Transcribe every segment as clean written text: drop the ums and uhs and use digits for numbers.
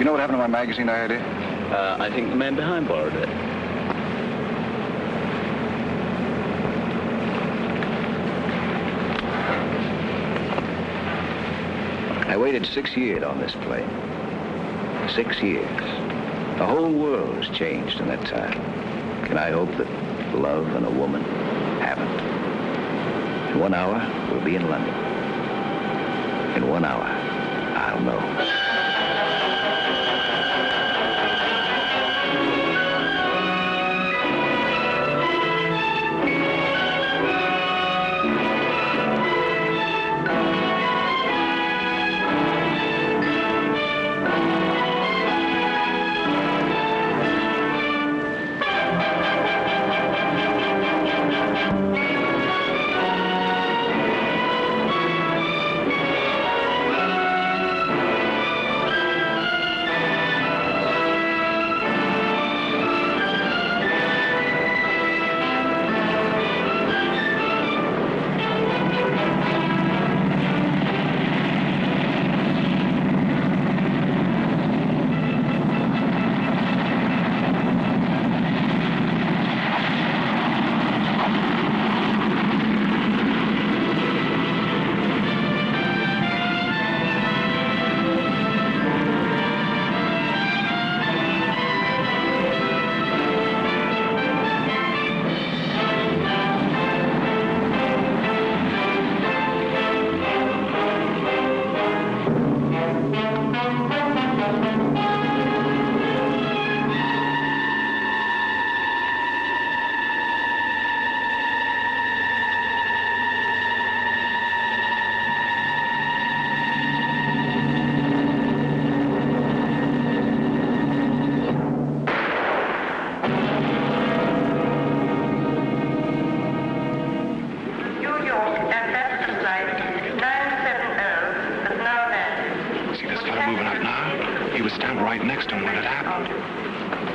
know what happened to my magazine I had here? I think the man behind borrowed it. I waited 6 years on this plane. 6 years. The whole world has changed in that time. Can I hope that love and a woman haven't? In 1 hour, we'll be in London. In 1 hour, I'll know.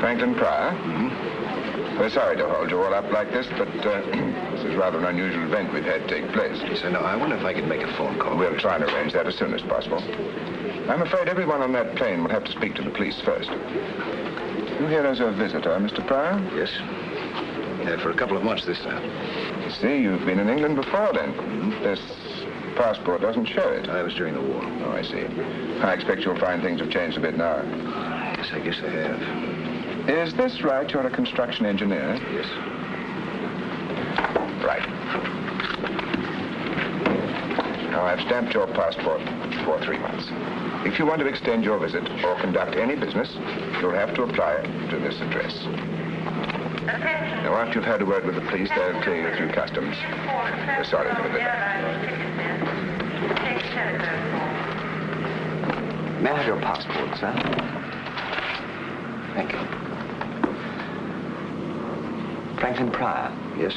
Franklyn, Pryor. We're sorry to hold you all up like this, but this is rather an unusual event we've had take place. Yes, I know. I wonder if I could make a phone call. We'll try and arrange that as soon as possible. I'm afraid everyone on that plane will have to speak to the police first. You here as a visitor, Mr. Pryor? Yes. For a couple of months this time. You see, you've been in England before then. This passport doesn't show it. I was during the war. Oh, I see. I expect you'll find things have changed a bit now. Yes, I guess they have. Is this right? You're a construction engineer? Yes. Right. Now, I've stamped your passport for 3 months. If you want to extend your visit or conduct any business, you'll have to apply to this address. Now, after you've had a word with the police, they'll clear you through customs. We're sorry for the delay. May I have your passport, sir? Thank you. Franklyn Pryor? Yes.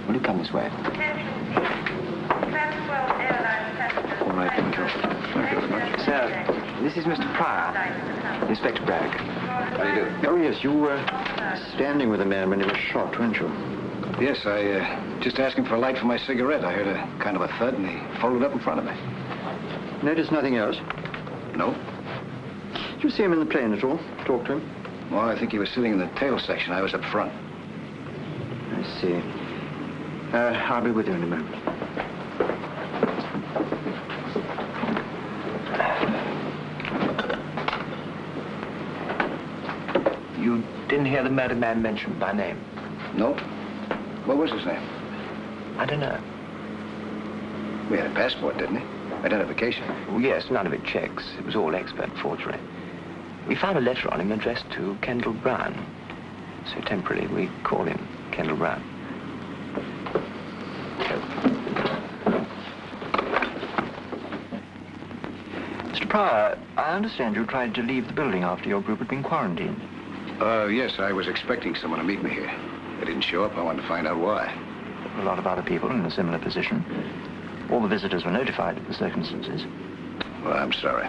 Will you come this way? All right, thank you. Thank you very much. Sir, this is Mr. Pryor, Inspector Braddock. How do you do? Oh, yes, you were standing with a man when he was shot, weren't you? Yes, I just asked him for a light for my cigarette. I heard a kind of a thud, and he folded up in front of me. Noticed nothing else? No. Did you see him in the plane at all? Talk to him? Well, I think he was sitting in the tail section. I was up front. I see. I'll be with you in a moment. You didn't hear the murdered man mentioned by name? No. What was his name? I don't know. We had a passport, didn't he? Identification. Well, yes, none of it checks. It was all expert forgery. We found a letter on him addressed to Kendall Brown. So temporarily, we call him Kendall Brown. Mr. Pryor, I understand you tried to leave the building after your group had been quarantined. Yes, I was expecting someone to meet me here. They didn't show up. I wanted to find out why. A lot of other people in a similar position. All the visitors were notified of the circumstances. Well, I'm sorry.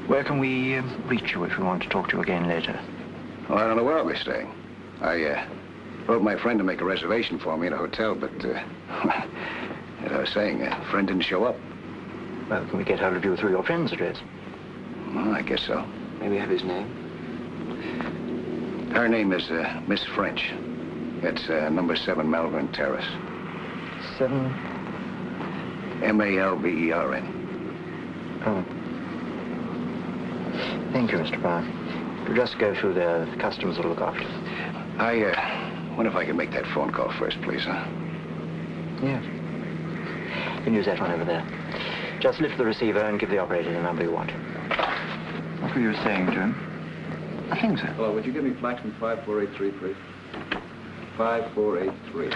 Where can we reach you if we want to talk to you again later? Well, I don't know where I'll be staying. I wrote my friend to make a reservation for me in a hotel, but, as I was saying, a friend didn't show up. Well, can we get hold of you through your friend's address? Well, I guess so. May we have his name? Her name is Miss French. It's number 7 Malvern Terrace. 7? Malvern. Oh. Thank you, Mr. Pryor. You'll just go through there. The customs will look after you. I wonder if I can make that phone call first, please, huh? Yeah. You can use that one over there. Just lift the receiver and give the operator the number you want. What were you saying to him? Nothing, sir. Hello, would you give me Flaxman 5483, please? 5483.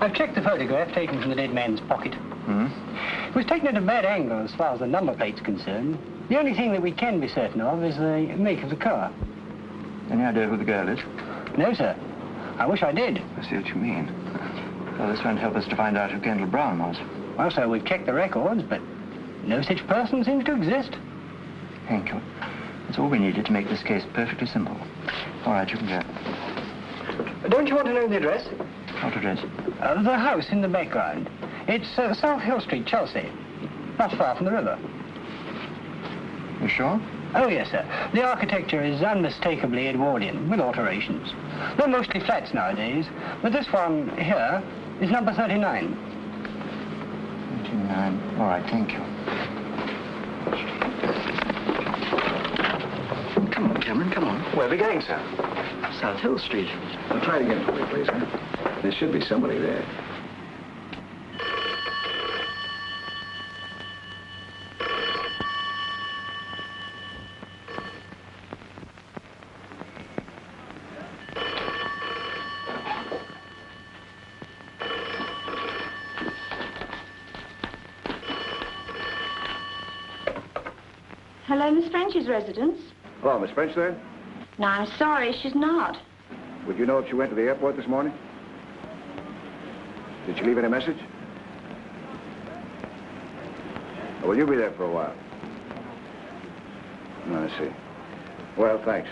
I've checked the photograph taken from the dead man's pocket. Hmm? It was taken at a bad angle as far as the number plate's concerned. The only thing that we can be certain of is the make of the car. Any idea who the girl is? No, sir. I wish I did. I see what you mean. Well, this won't help us to find out who Kendall Brown was. Well, sir, we've checked the records, but no such person seems to exist. Thank you. That's all we needed to make this case perfectly simple. All right, you can go. Don't you want to know the address? What address? The house in the background. It's South Hill Street, Chelsea. Not far from the river. You sure? Oh, yes, sir. The architecture is unmistakably Edwardian, with alterations. They're mostly flats nowadays, but this one here is number 39. 39. All right, thank you. Come on, Cameron, come on. Where are we going, sir? South Hill Street. Well, try it again for me, please, huh? There should be somebody there. Hello, Miss French's residence. Hello, Miss French there? No, I'm sorry, she's not. Would you know if she went to the airport this morning? Did she leave any message? Or will you be there for a while? Oh, I see. Well, thanks.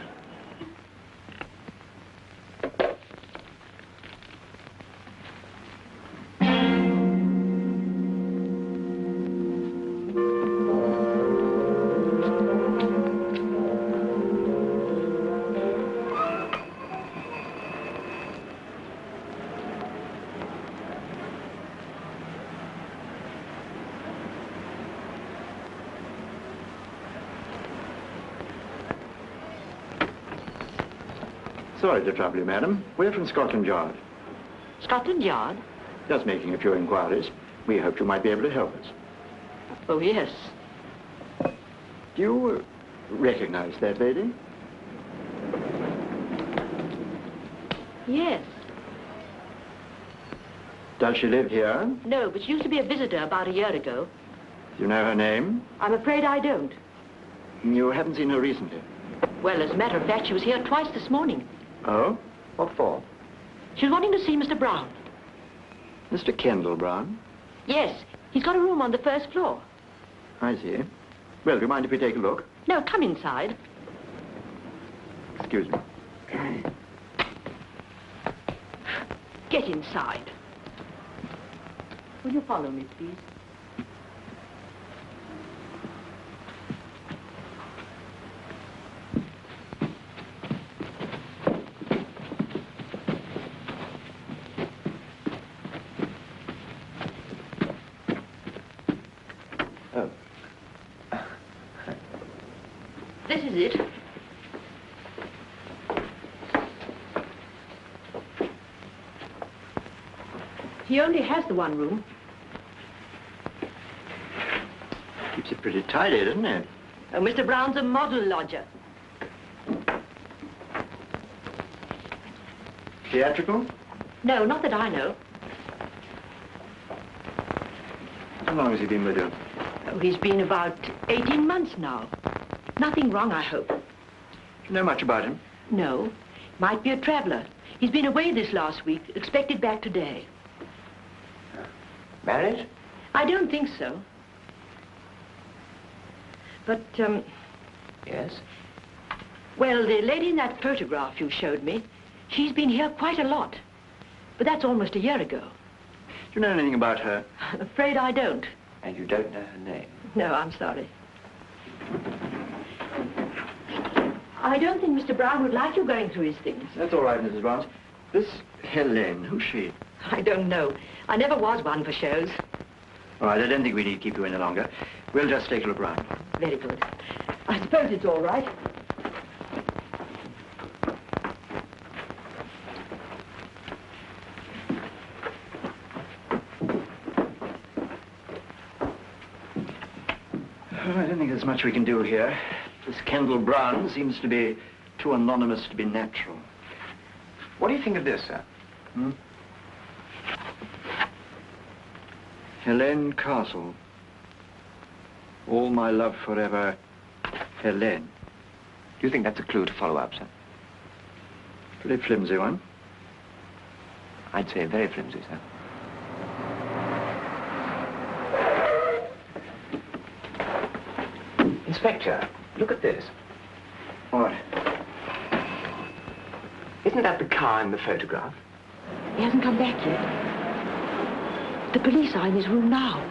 Sorry to trouble you, madam. We're from Scotland Yard. Scotland Yard? Just making a few inquiries. We hoped you might be able to help us. Oh, yes. Do you recognize that lady? Yes. Does she live here? No, but she used to be a visitor about a year ago. Do you know her name? I'm afraid I don't. You haven't seen her recently? Well, as a matter of fact, she was here twice this morning. Oh? What for? She was wanting to see Mr. Brown. Mr. Kendall Brown? Yes, he's got a room on the first floor. I see. Well, do you mind if we take a look? No, come inside. Excuse me. Get inside. Will you follow me, please? This is it. He only has the one room. Keeps it pretty tidy, doesn't it? Oh, Mr. Brown's a model lodger. Theatrical? No, not that I know. How long has he been with you? Oh, he's been about 18 months now. Nothing wrong, I hope. Do you know much about him? No. Might be a traveler. He's been away this last week, expected back today. Married? I don't think so. But, Yes. well, the lady in that photograph you showed me, she's been here quite a lot. But that's almost a year ago. Do you know anything about her? I'm afraid I don't. And you don't know her name? No, I'm sorry. I don't think Mr. Brown would like you going through his things. That's all right, Mrs. Barnes. This Helene, who's she? I don't know. I never was one for shows. All right, I don't think we need to keep you any longer. We'll just take a look around. Very good. I suppose it's all right. Well, I don't think there's much we can do here. This Kendall Brown seems to be too anonymous to be natural. What do you think of this, sir? Helene Castle. All my love forever, Helene. Do you think that's a clue to follow up, sir? Pretty flimsy one. I'd say very flimsy, sir. Inspector, look at this. What? Isn't that the car in the photograph? He hasn't come back yet. The police are in his room now.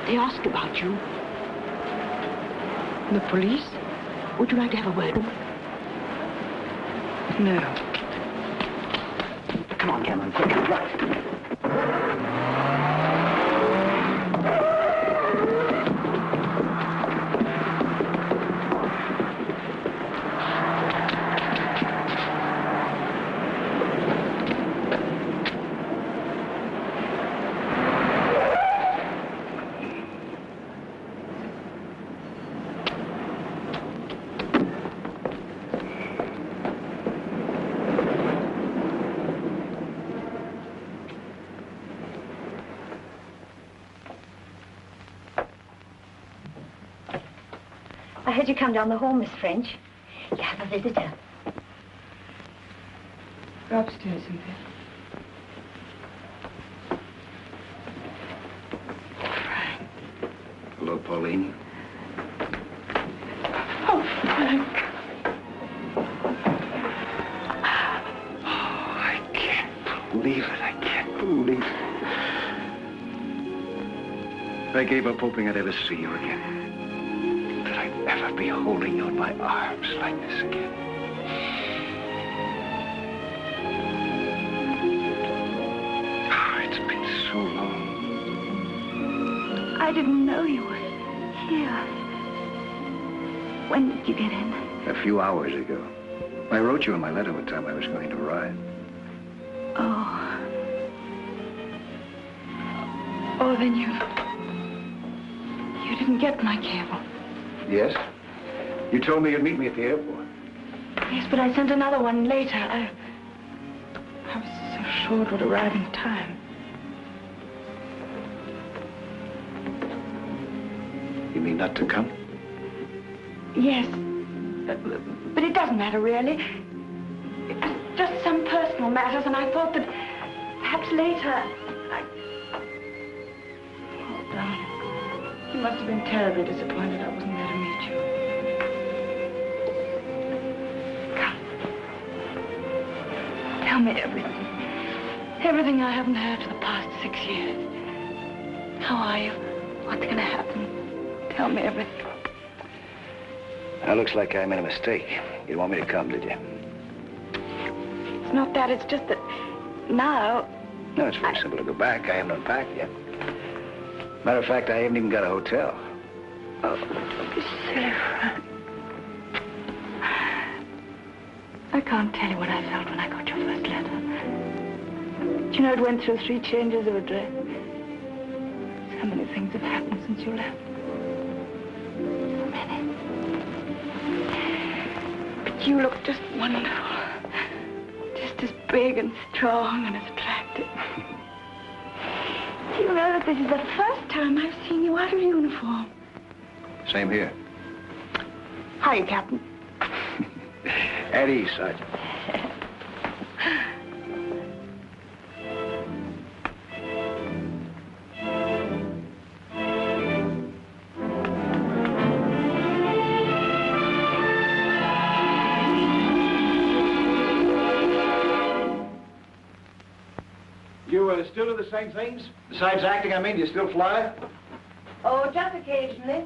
They ask about you. The police? Would you like to have a word with them? No. Come on, Cameron, quick, right. I heard you come down the hall, Miss French. You have a visitor. Go upstairs, Cynthia. Hello, Pauline. Oh, Frank. Oh, I can't believe it. I can't believe it. I gave up hoping I'd ever see you again. That I'd ever be holding you in my arms like this again. Oh, it's been so long. I didn't know you were here. When did you get in? A few hours ago. I wrote you in my letter what time I was going to arrive. Oh. Oh, then you didn't get my cable. Yes? You told me you'd meet me at the airport. Yes, but I sent another one later. I was so sure it would arrive in time. You mean not to come? Yes. But it doesn't matter, really. It was just some personal matters, and I thought that perhaps later Oh, darling. You must have been terribly disappointed I wasn't there to meet you. Come. Tell me everything. Everything I haven't heard for the past 6 years. How are you? What's going to happen? Tell me everything. Now, looks like I made a mistake. You didn't want me to come, did you? It's not that. It's just that now... No, it's very simple to go back. I haven't unpacked yet. Matter of fact, I haven't even got a hotel. Oh, don't be silly, Frank. I can't tell you what I felt when I got your first letter. Do you know it went through 3 changes of address? So many things have happened since you left. So many. But you look just wonderful. Just as big and strong and as attractive. Do you know that this is the first time I've seen you out of uniform? Same here. Hiya, Captain. At ease, Sergeant. You still do the same things? Besides acting, I mean, do you still fly? Oh, just occasionally.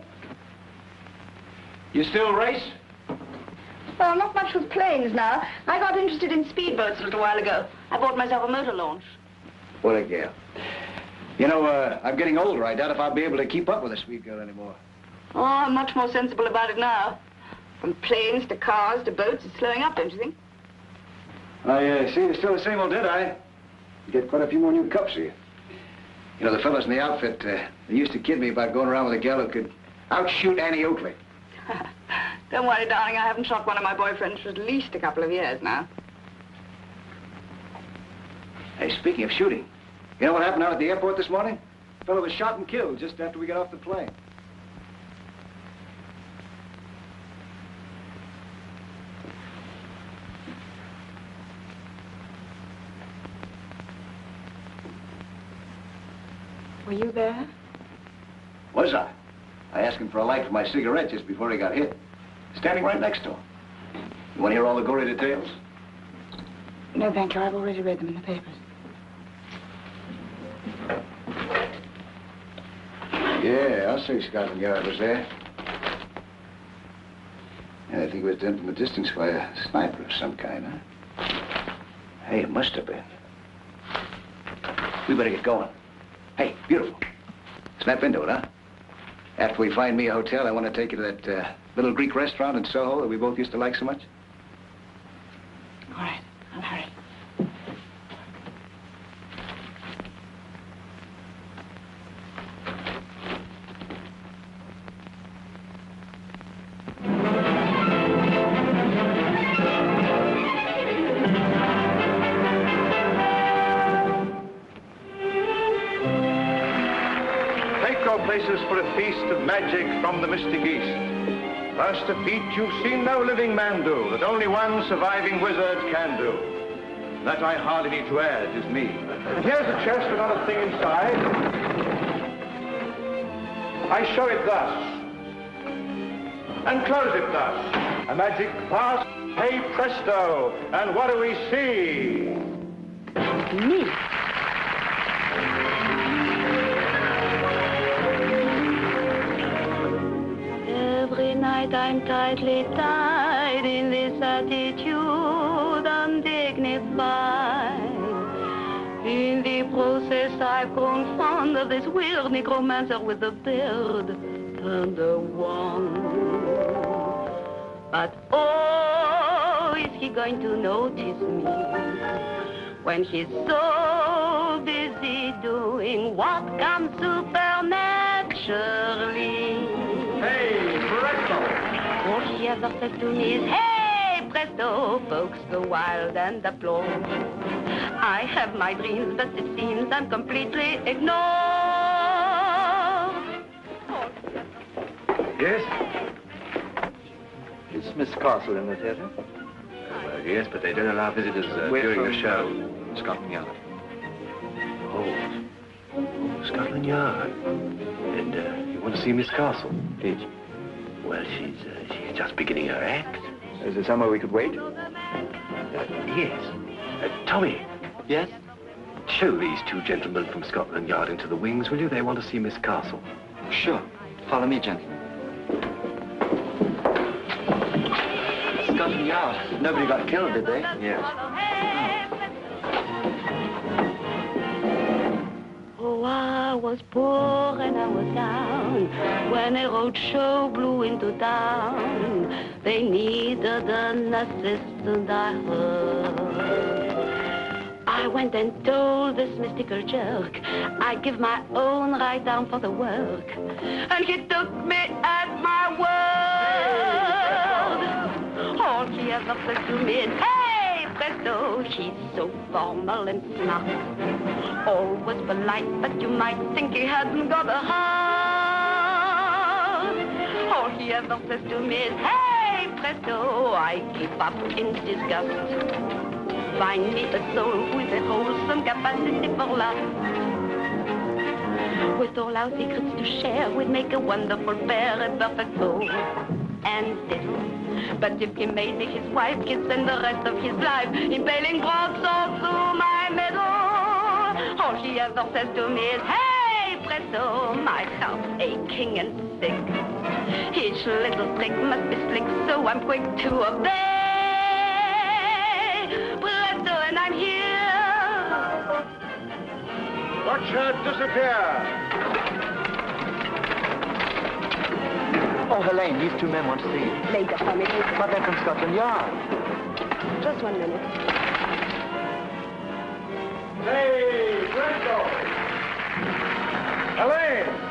You still race? Oh, not much with planes now. I got interested in speedboats a little while ago. I bought myself a motor launch. What a gal. You know, I'm getting older. I doubt if I'll be able to keep up with a sweet girl anymore. Oh, I'm much more sensible about it now. From planes to cars to boats, it's slowing up, don't you think? I see you're still the same old Deadeye. You get quite a few more new cups here. You know, the fellas in the outfit, they used to kid me about going around with a gal who could outshoot Annie Oakley. Don't worry, darling. I haven't shot one of my boyfriends for at least a couple of years now. Hey, speaking of shooting, you know what happened out at the airport this morning? A fellow was shot and killed just after we got off the plane. Were you there? Was I? I asked him for a light for my cigarette just before he got hit. Standing right next to him. You want to hear all the gory details? No, thank you. I've already read them in the papers. Yeah, I'll say Scotland Yard was there. And I think it was done from a distance by a sniper of some kind, huh? Hey, it must have been. We better get going. Hey, beautiful. Snap into it, huh? After we find me a hotel, I want to take you to that little Greek restaurant in Soho that we both used to like so much. All right, I'll hurry. Places for a feast of magic from the mystic East. First a feat you've seen no living man do, that only one surviving wizard can do. That I hardly need to add is me. And here's a chest with another thing inside. I show it thus, and close it thus. A magic pass, hey presto, and what do we see? Me. Every night I'm tightly tied in this attitude, undignified. In the process I've grown fond of this weird necromancer with the beard and the wand. But oh, is he going to notice me when he's so busy doing what comes supernaturally? Hey, presto! All she ever says to me is, hey, presto! Folks go wild and applaud. I have my dreams, but it seems I'm completely ignored. Yes? Is Miss Castle in the theatre? Well, yes, but they don't allow visitors during the show. Scotland Yard. Oh, Scotland Yard. And you want to see Miss Castle? Please. Well, she's just beginning her act. Is there somewhere we could wait? Yes. Tommy. Yes? Show these two gentlemen from Scotland Yard into the wings, will you? They want to see Miss Castle. Sure. Follow me, gentlemen. Scotland Yard. Nobody got killed, did they? Yes. Oh, I was poor and I was down when a road show blew into town. They needed an assistant, I heard. I went and told this mystical jerk I'd give my own right arm for the work. And he took me at my word. All he ever said to me is, hey, presto, she's so formal and smart. Always polite, but you might think he hadn't got a heart. All he ever says to me is, hey, presto, I keep up in disgust. Find me a soul with a wholesome capacity for love. With all our secrets to share, we'd make a wonderful pair, a perfect soul and diddle. But if he made me his wife, he'd spend the rest of his life impaling broadswords through my middle. All she ever says to me is, hey, presto, my heart's aching and sick. Each little trick must be slick, so I'm quick to obey. Watch her disappear. Oh, Helene, these two men want to see you. Later, for me. But they're from Scotland Yard. Just 1 minute. Hey, Brento! Helene!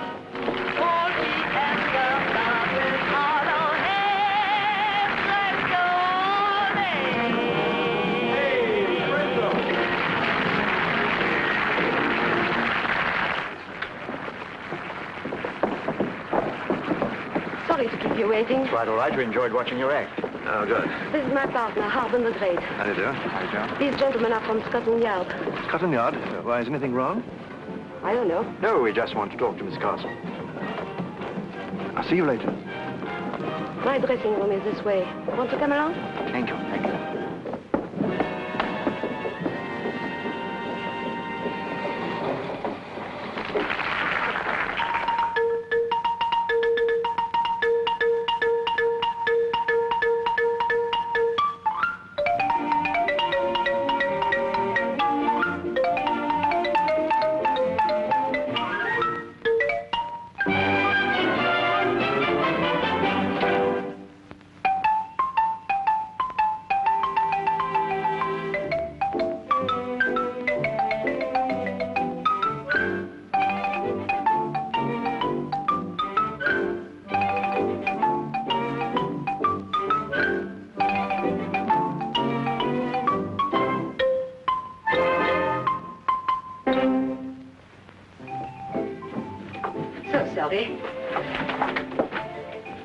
Sorry to keep you waiting. It's quite all right. We enjoyed watching your act. Oh, good. This is my partner, Harbin the Great. How do you do? How do you do? These gentlemen are from Scotland Yard. Scotland Yard? Why, is anything wrong? I don't know. No, we just want to talk to Miss Castle. I'll see you later. My dressing room is this way. Want to come along? Thank you, thank you.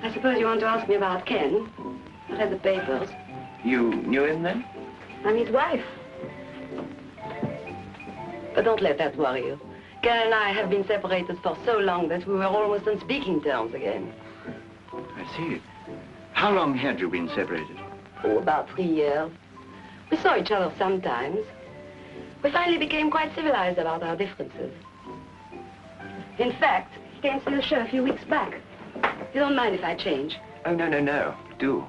I suppose you want to ask me about Ken. I read the papers. You knew him then? I'm his wife. But don't let that worry you. Ken and I have been separated for so long that we were almost on speaking terms again. I see. How long had you been separated? Oh, about 3 years. We saw each other sometimes. We finally became quite civilized about our differences. In fact, he came to the show a few weeks back. You don't mind if I change? Oh, no, no, no. Do.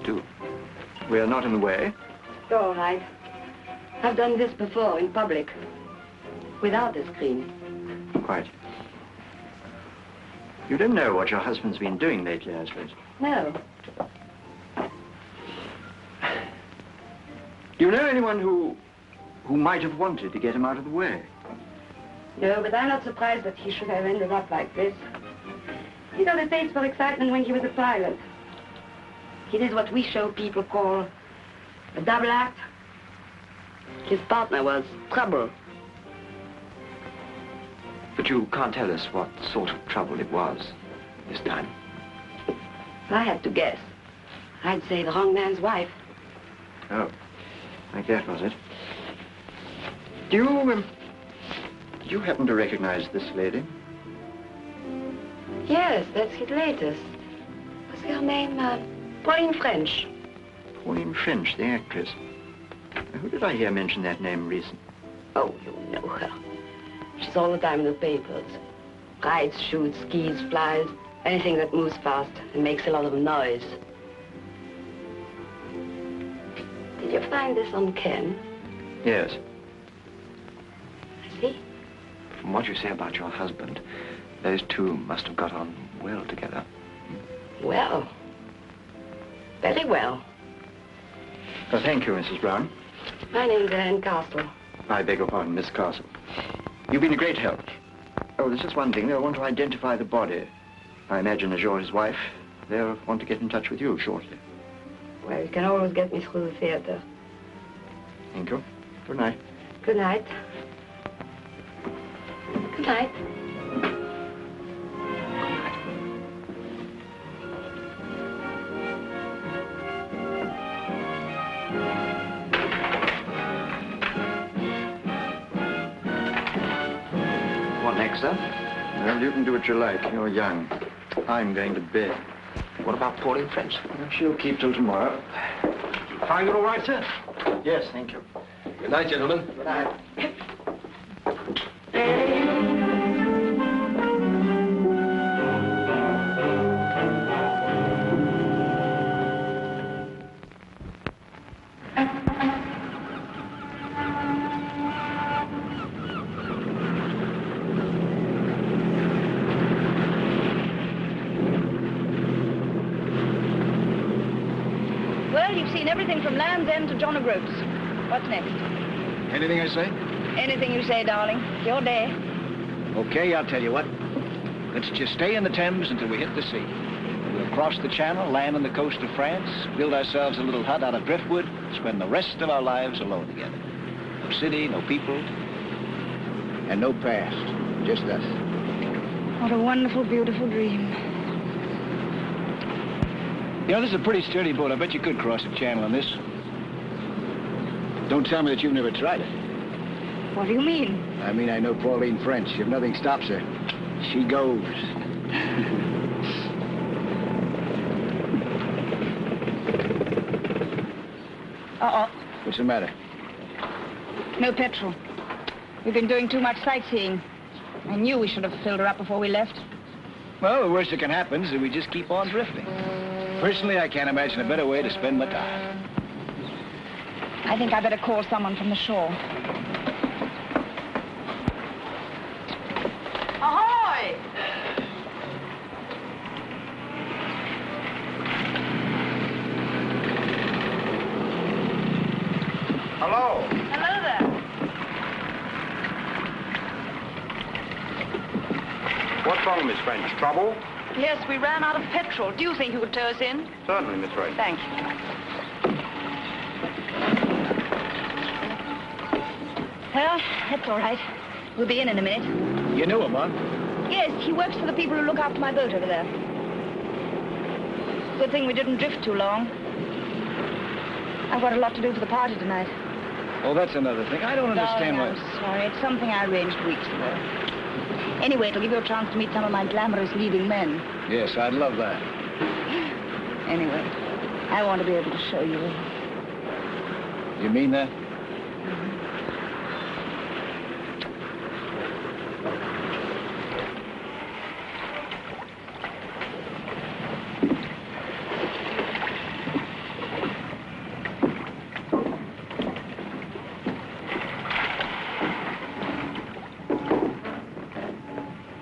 Do. We are not in the way. All right. I've done this before in public. Without a screen. Quite. You don't know what your husband's been doing lately, I suppose. No. Do you know anyone who might have wanted to get him out of the way? No, but I'm not surprised that he should have ended up like this. He got a taste for excitement when he was a pilot. He did what we show people call a double act. His partner was trouble. But you can't tell us what sort of trouble it was this time. If I had to guess, I'd say the wrong man's wife. Oh, like that, was it? Do you happen to recognize this lady? Yes, that's his latest. What's her name? Pauline French. Pauline French, the actress. Who did I hear mention that name recently? Oh, you know her. She's all the time in the papers. Rides, shoots, skis, flies, anything that moves fast and makes a lot of noise. Did you find this on Ken? Yes. I see. From what you say about your husband, those two must have got on well together. Well. Very well. Well, thank you, Mrs. Brown. My name's Anne Castle. I beg your pardon, Miss Castle. You've been a great help. Oh, there's just one thing. They'll want to identify the body. I imagine as you're his wife, they'll want to get in touch with you shortly. Well, you can always get me through the theater. Thank you. Good night. Good night. Good night. What next, sir? Well, you can do what you like. You're young. I'm going to bed. What about Pauline French? Well, she'll keep till tomorrow. Find it all right, sir? Yes, thank you. Good night, gentlemen. Good night. seen everything from Land's End to John O'Groats. What's next? Anything I say? Anything you say, darling. It's your day. Okay, I'll tell you what. Let's just stay in the Thames until we hit the sea. We'll cross the channel, land on the coast of France, build ourselves a little hut out of driftwood, spend the rest of our lives alone together. No city, no people, and no past. Just us. What a wonderful, beautiful dream. You know, this is a pretty sturdy boat. I bet you could cross the channel on this. Don't tell me that you've never tried it. What do you mean? I mean, I know Pauline French. If nothing stops her, she goes. Uh-oh. What's the matter? No petrol. We've been doing too much sightseeing. I knew we should have filled her up before we left. Well, the worst that can happen is that we just keep on drifting. Personally, I can't imagine a better way to spend my time. I think I better call someone from the shore. Ahoy! Hello. Hello there. What's wrong, Miss French? Trouble? Yes, we ran out of petrol. Do you think you could tow us in? Certainly, Miss French. Thank you. Well, that's all right. We'll be in a minute. You knew him, huh? Yes, he works for the people who look after my boat over there. Good thing we didn't drift too long. I've got a lot to do for the party tonight. Oh, that's another thing. I don't understand Darling, why... I'm sorry. It's something I arranged weeks ago. Anyway, it'll give you a chance to meet some of my glamorous leading men. Yes, I'd love that. Anyway, I want to be able to show you. You mean that?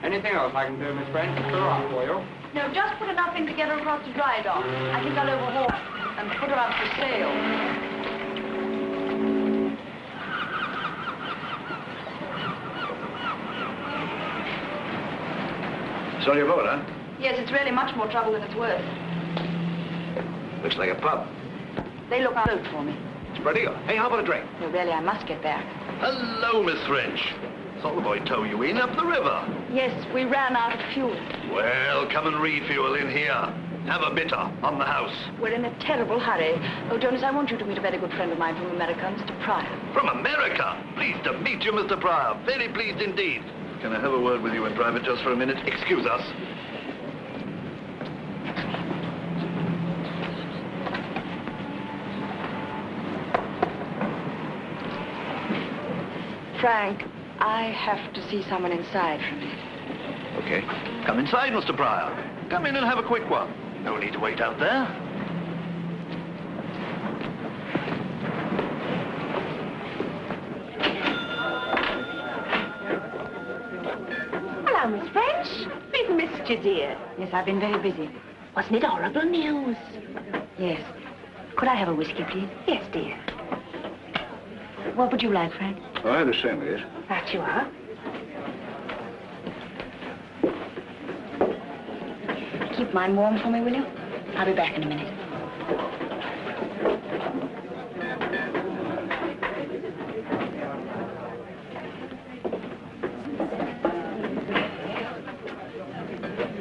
Anything else I can do, Miss French? Fill her up for you. No, just put enough in to get her across the dry dock. I think I'll overhaul and put her up for sail. It's on your boat, huh? Yes, it's really much more trouble than it's worth. Looks like a pub. They look out for me. It's pretty good. Hey, how about a drink? No, really, I must get back. Hello, Miss French. Saw the boy tow you in up the river. Yes, we ran out of fuel. Well, come and refuel in here. Have a bitter on the house. We're in a terrible hurry. Oh, Jonas, I want you to meet a very good friend of mine from America, Mr. Pryor. From America? Pleased to meet you, Mr. Pryor. Very pleased indeed. Can I have a word with you in private just for a minute? Excuse us. Frank, I have to see someone inside for a minute. Okay. Come inside, Mr. Pryor. Come in and have a quick one. No need to wait out there. Hello, Miss French. We've missed you, dear. Yes, I've been very busy. Wasn't it horrible news? Yes. Could I have a whiskey, please? Yes, dear. What would you like, Frank? Oh, I had the same, yes. That you are. Keep mine warm for me, will you? I'll be back in a minute.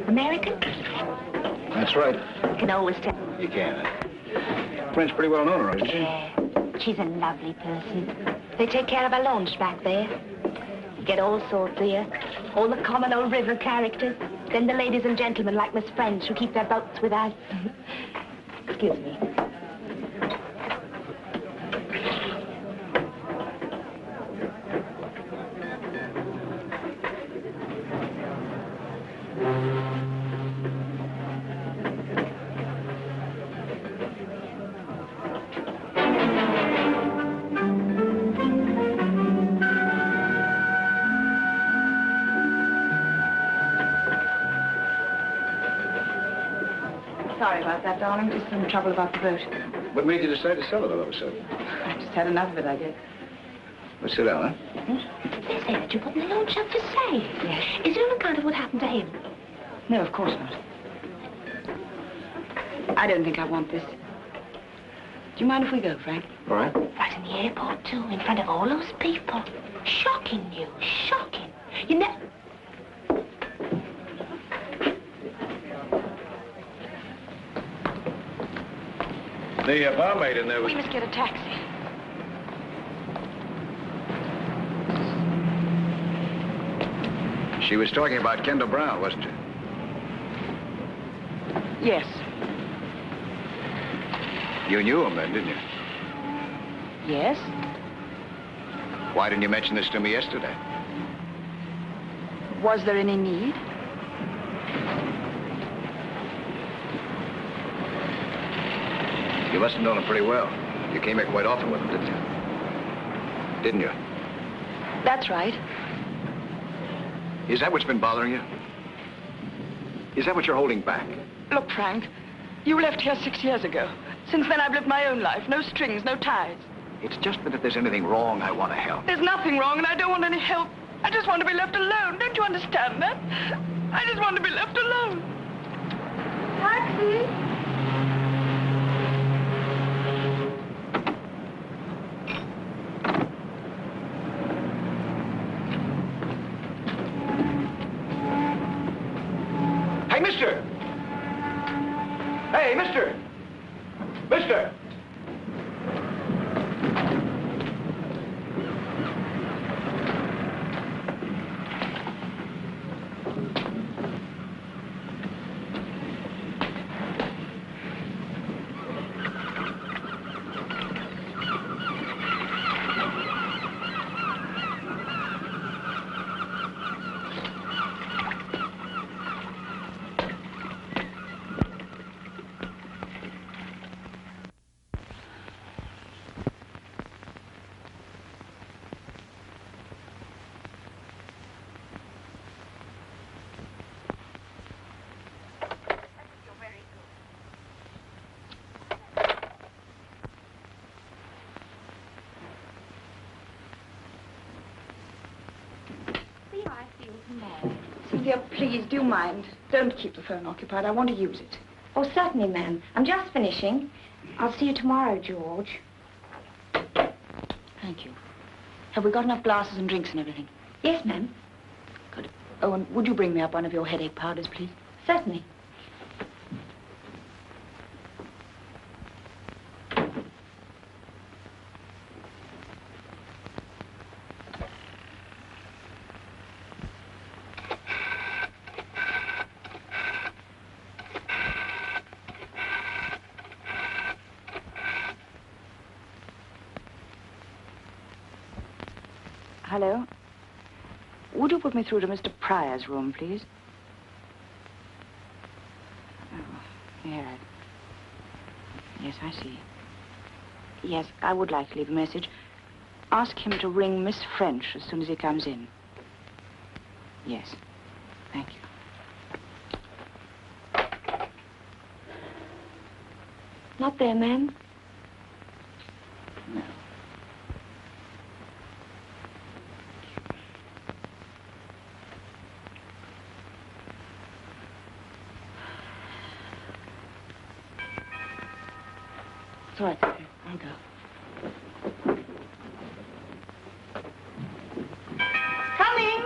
American? That's right. Can always tell. You can. French pretty well known her, isn't she? Yeah. She's a lovely person. They take care of our launch back there. You get all sorts here. All the common old river characters. Then the ladies and gentlemen like Miss French who keep their boats with us. Excuse me. Sorry about that, darling. Just some trouble about the boat. What made you decide to sell it all of a sudden? I just had enough of it, I guess. Well, sit down, huh? They say that you put in the launch up for sale. Yes. Is it on account of what happened to him? No, of course not. I don't think I want this. Do you mind if we go, Frank? All right. Right in the airport, too, in front of all those people. Shocking news, shocking. You never... The barmaid in there was... We must get a taxi. She was talking about Kendall Brown, wasn't she? Yes. You knew him then, didn't you? Yes? Why didn't you mention this to me yesterday? Was there any need? You must have known him pretty well. You came here quite often with him, didn't you? Didn't you? That's right. Is that what's been bothering you? Is that what you're holding back? Look, Frank, you left here 6 years ago. Since then, I've lived my own life. No strings, no ties. It's just that if there's anything wrong, I want to help. There's nothing wrong, and I don't want any help. I just want to be left alone. Don't you understand that? I just want to be left alone. Taxi! Hey, mister! Hey, mister! Mister! Cynthia, please, do you mind? Don't keep the phone occupied. I want to use it. Oh, certainly, ma'am. I'm just finishing. I'll see you tomorrow, George. Thank you. Have we got enough glasses and drinks and everything? Yes, ma'am. Good. Oh, and would you bring me up one of your headache powders, please? Certainly. Hello? Would you put me through to Mr. Pryor's room, please? Oh, yeah. Yes, I see. Yes, I would like to leave a message. Ask him to ring Miss French as soon as he comes in. Yes. Thank you. Not there, ma'am. No. It's all right, Cynthia. I'll go. Coming!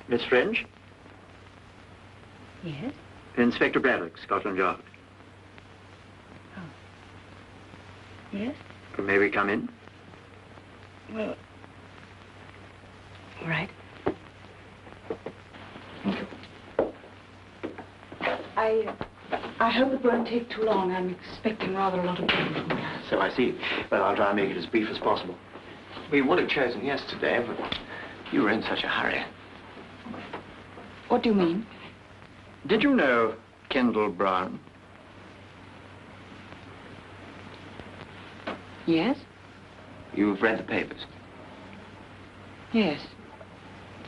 Miss French? Yes? Inspector Braddock, Scotland Yard. Oh. Yes? May we come in? Well, all right. I hope it won't take too long. I'm expecting rather a lot of people from you. So I see. Well, I'll try and make it as brief as possible. We would have chosen yesterday, but you were in such a hurry. What do you mean? Did you know Kendall Brown? Yes? You've read the papers. Yes.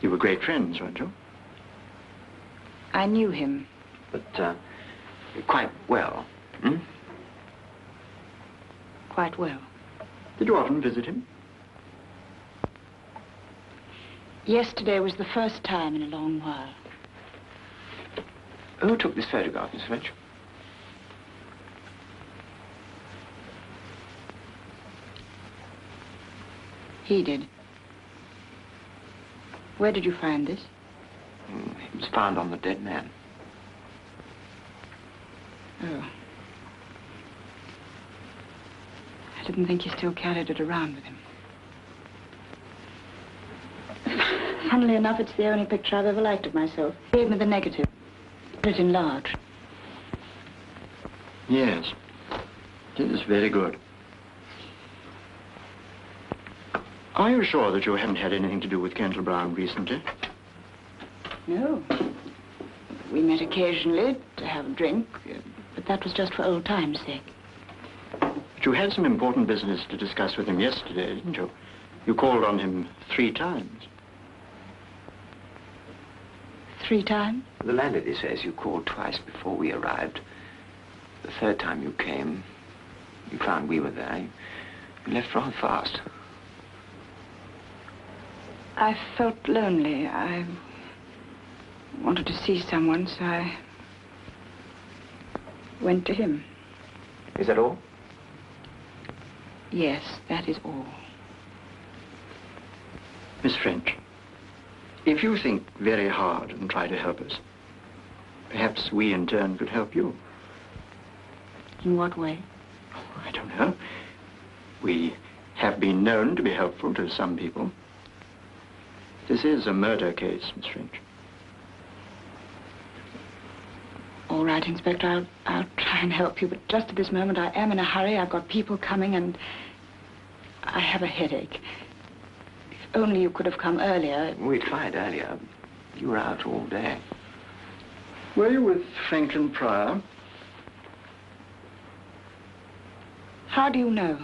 You were great friends, weren't you? I knew him. But, quite well, hmm? Quite well. Did you often visit him? Yesterday was the first time in a long while. Who took this photograph, Miss French? He did. Where did you find this? It was found on the dead man. Oh. I didn't think he still carried it around with him. Funnily enough, it's the only picture I've ever liked of myself. He gave me the negative. Put it in large. Yes. It is very good. Are you sure that you haven't had anything to do with Kendall Brown recently? No. We met occasionally to have a drink, but that was just for old time's sake. But you had some important business to discuss with him yesterday, didn't you? You called on him 3 times. 3 times? The landlady says you called twice before we arrived. The 3rd time you came, you found we were there. You left rather fast. I felt lonely. I wanted to see someone, so I went to him. Is that all? Yes, that is all. Miss French, if you think very hard and try to help us, perhaps we in turn could help you. In what way? I don't know. We have been known to be helpful to some people. This is a murder case, Miss French. All right, Inspector, I'll try and help you, but just at this moment I am in a hurry. I've got people coming and I have a headache. If only you could have come earlier. We tried earlier. You were out all day. Were you with Franklyn Pryor? How do you know?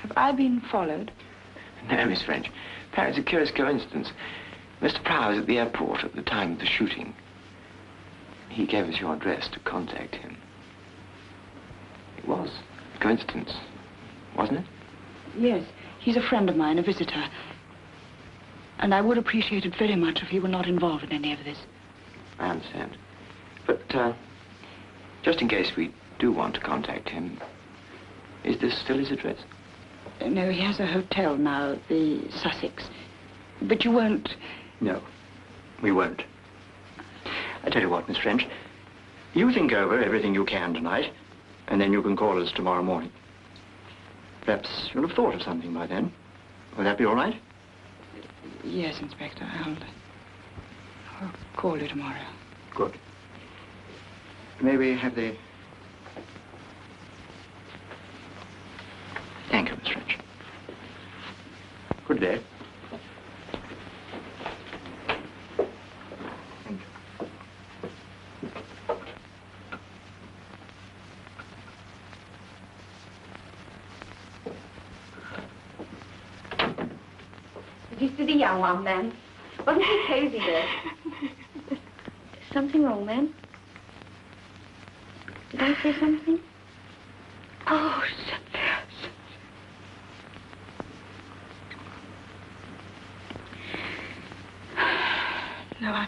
Have I been followed? No, Miss French. Perhaps it's a curious coincidence. Mr. Pryor was at the airport at the time of the shooting. He gave us your address to contact him. It was a coincidence, wasn't it? Yes. He's a friend of mine, a visitor. And I would appreciate it very much if he were not involved in any of this. I understand. But, just in case we do want to contact him, is this still his address? No, he has a hotel now, the Sussex. But you won't... No, we won't. I tell you what, Miss French, you think over everything you can tonight, and then you can call us tomorrow morning. Perhaps you'll have thought of something by then. Will that be all right? Yes, Inspector. I'll call you tomorrow. Good. May we have the... Thank you, Miss French. Good day. Thank you. Did you see the young one, then? Wasn't he crazy there? Is something wrong, then? Did I say something? Oh, Cynthia. No,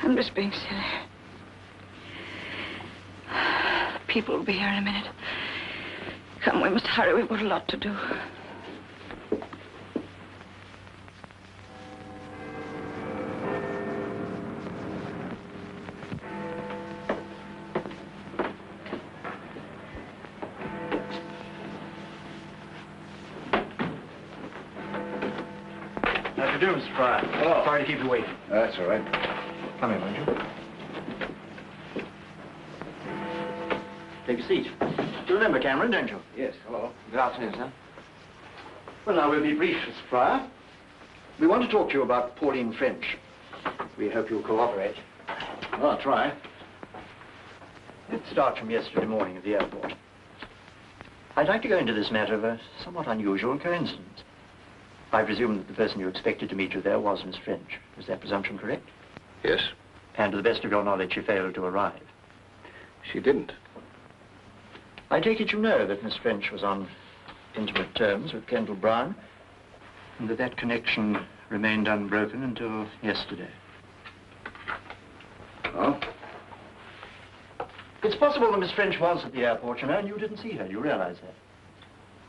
I'm just being silly. The people will be here in a minute. Come, we must hurry. We've got a lot to do. How do you do, Mr. Pryor? Hello. Sorry to keep you waiting. That's all right. Come in, won't you? Take a seat. You remember Cameron, don't you? Yes, hello. Good afternoon, sir. Well, now, we'll be brief, Mr. Pryor. We want to talk to you about Pauline French. We hope you'll cooperate. Well, I'll try. Let's start from yesterday morning at the airport. I'd like to go into this matter of a somewhat unusual coincidence. I presume that the person you expected to meet you there was Miss French. Is that presumption correct? Yes. And to the best of your knowledge, she failed to arrive. She didn't. I take it you know that Miss French was on intimate terms with Kendall Brown, and that that connection remained unbroken until yesterday. Oh? It's possible that Miss French was at the airport, you know, and you didn't see her. You realize that?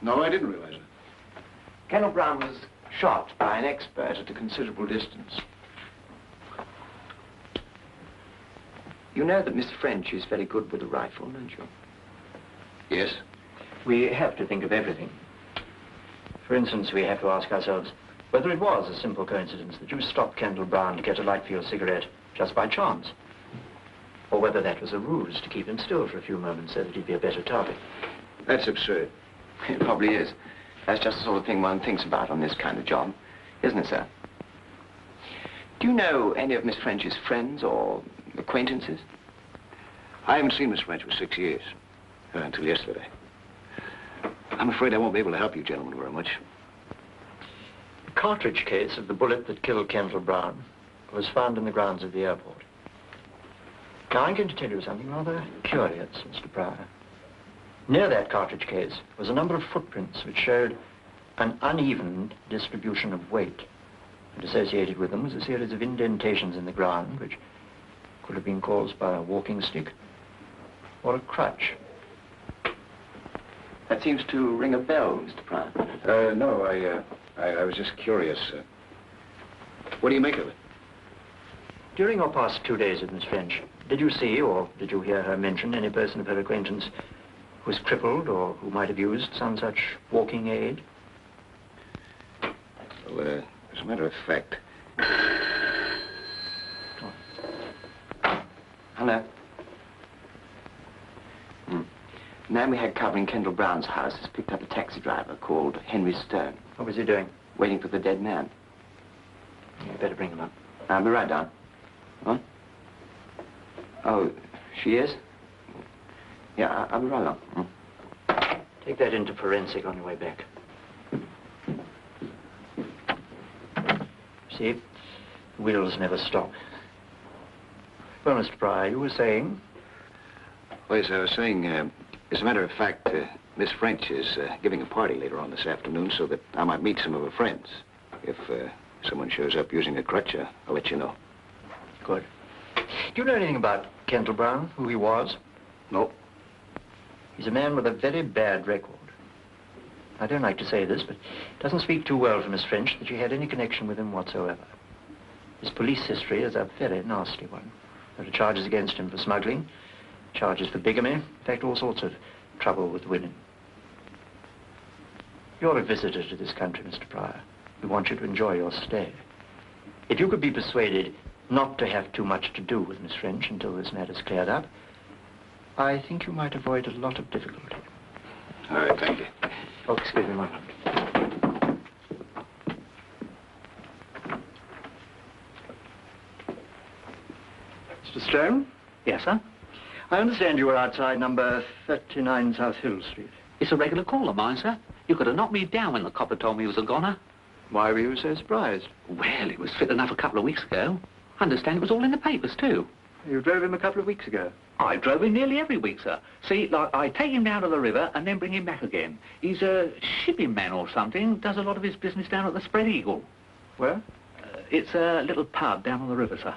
No, I didn't realize it. Kendall Brown was shot by an expert at a considerable distance. You know that Miss French is very good with a rifle, don't you? Yes. We have to think of everything. For instance, we have to ask ourselves whether it was a simple coincidence that you stopped Kendall Brown to get a light for your cigarette just by chance, or whether that was a ruse to keep him still for a few moments so that he'd be a better target. That's absurd. It probably is. That's just the sort of thing one thinks about on this kind of job, isn't it, sir? Do you know any of Miss French's friends or acquaintances? I haven't seen Miss French for 6 years, until yesterday. I'm afraid I won't be able to help you gentlemen very much. The cartridge case of the bullet that killed Kendall Brown was found in the grounds of the airport. Now, I'm going to tell you something rather curious, Mr. Pryor. Near that cartridge case was a number of footprints which showed an uneven distribution of weight. And associated with them was a series of indentations in the ground which could have been caused by a walking stick or a crutch. That seems to ring a bell, Mr. Pryor. No, I was just curious. What do you make of it? During your past 2 days with Miss French, did you see or did you hear her mention any person of her acquaintance who was crippled or who might have used some such walking aid? Well, as a matter of fact... Hello. The man we had covering Kendall Brown's house has picked up a taxi driver called Henry Stone. What was he doing? Waiting for the dead man. You better bring him up. I'll be right down. What? Oh, she is? Yeah, I'll be right along. Take that into forensic on your way back. See, wheels never stop. Well, Mr. Pryor, you were saying? Well, as I was saying, as a matter of fact, Miss French is giving a party later on this afternoon so that I might meet some of her friends. If someone shows up using a crutch, I'll let you know. Good. Do you know anything about Kendall Brown, who he was? No. He's a man with a very bad record. I don't like to say this, but it doesn't speak too well for Miss French that she had any connection with him whatsoever. His police history is a very nasty one. There are charges against him for smuggling, charges for bigamy, in fact, all sorts of trouble with women. You're a visitor to this country, Mr. Pryor. We want you to enjoy your stay. If you could be persuaded not to have too much to do with Miss French until this matter's cleared up, I think you might avoid a lot of difficulty. All right, thank you. Oh, excuse me one moment. Mr. Stone? Yes, sir? I understand you were outside number 39 South Hill Street. It's a regular call of mine, sir. You could have knocked me down when the copper told me he was a goner. Why were you so surprised? Well, it was fit enough a couple of weeks ago. I understand it was all in the papers, too. You drove him a couple of weeks ago? I drove him nearly every week, sir. See, like, I take him down to the river and then bring him back again. He's a shipping man or something, does a lot of his business down at the Spread Eagle. Where? It's a little pub down on the river, sir.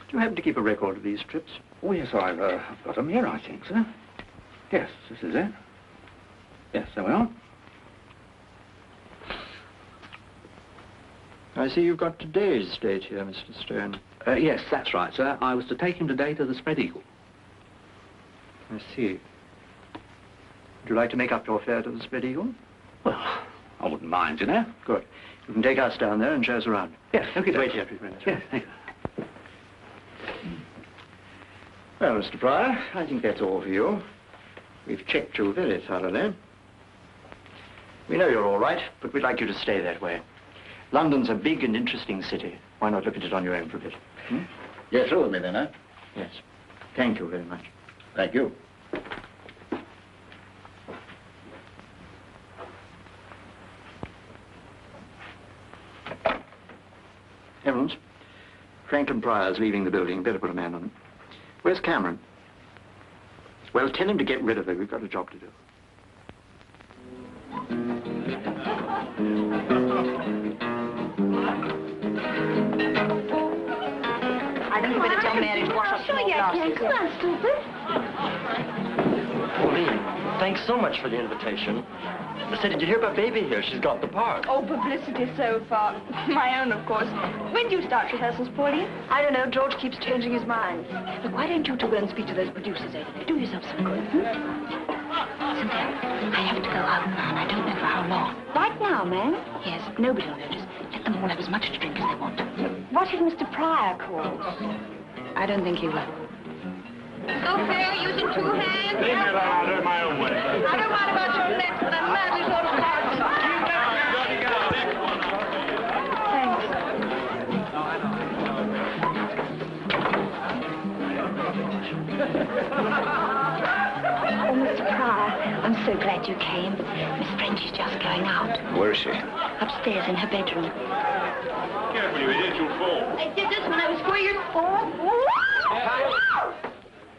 Do you happen to keep a record of these trips? Oh, yes, I've got them here, I think, sir. Yes, this is it. Yes, there we are. I see you've got today's date here, Mr. Stone. Yes, that's right, sir. I was to take him today to the Spread Eagle. I see. Would you like to make up your fare to the Spread Eagle? Well, I wouldn't mind, you know. Good. You can take us down there and show us around. Yes, okay. Wait here, please. Yes, thank you. Well, Mr. Pryor, I think that's all for you. We've checked you very thoroughly. We know you're all right, but we'd like you to stay that way. London's a big and interesting city. Why not look at it on your own for a bit? You're through with me then, huh? Yes. Thank you very much. Thank you. Franklyn Pryor's leaving the building. Better put a man on it. Where's Cameron? Well, tell him to get rid of her. We've got a job to do. I think you better tell Mary to wash up some more glasses. Come on, stupid. Pauline, thanks so much for the invitation. I said, did you hear about Baby here? She's got the part. Oh, publicity so far. My own, of course. When do you start rehearsals, Pauline? I don't know. George keeps changing his mind. Look, why don't you two go and speak to those producers, Ada? Do yourself some good. Cynthia, I have to go out now, and I don't know for how long. Right now, ma'am? Yes, nobody will notice. Let them all have as much to drink as they want. What if Mr. Pryor calls? I don't think he will. So fair, using two hands? Leave me alone, I'll do it my own way. I don't mind about your lips, but I'm madly sort of tired. Oh, Mr. Pryor, I'm so glad you came. Miss French is just going out. Where is she? Upstairs in her bedroom. Careful, you idiot, you'll fall. I did this when I was 4 years old.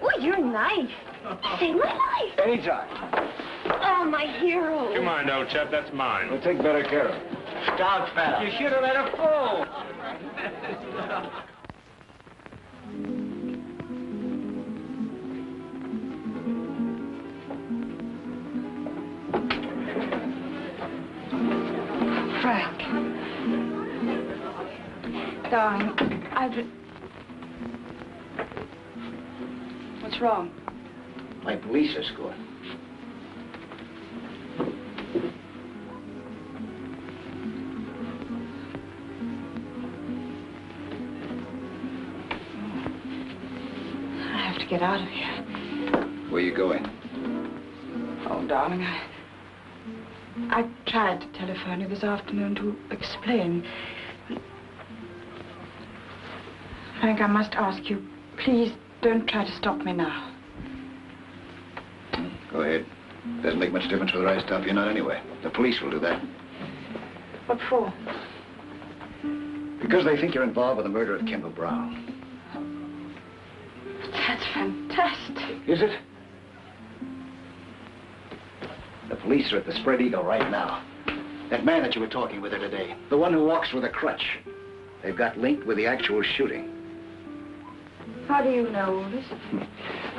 Oh, you're nice. Saved my life. Anytime. Oh, my hero. You mind, old chap, that's mine. We'll take better care of her. Stop, fella. You should have let her fall. Frank. Darling, What's wrong? My police escort. I have to get out of here. Where are you going? Oh, darling, I tried to telephone you this afternoon to explain. Frank, I must ask you, please don't try to stop me now. Go ahead. Doesn't make much difference whether I stop you or not anyway. The police will do that. What for? Because they think you're involved with the murder of Kendall Brown. That's fantastic. Is it? The police are at the Spread Eagle right now. That man that you were talking with her today, the one who walks with a crutch. They've got linked with the actual shooting. How do you know all this?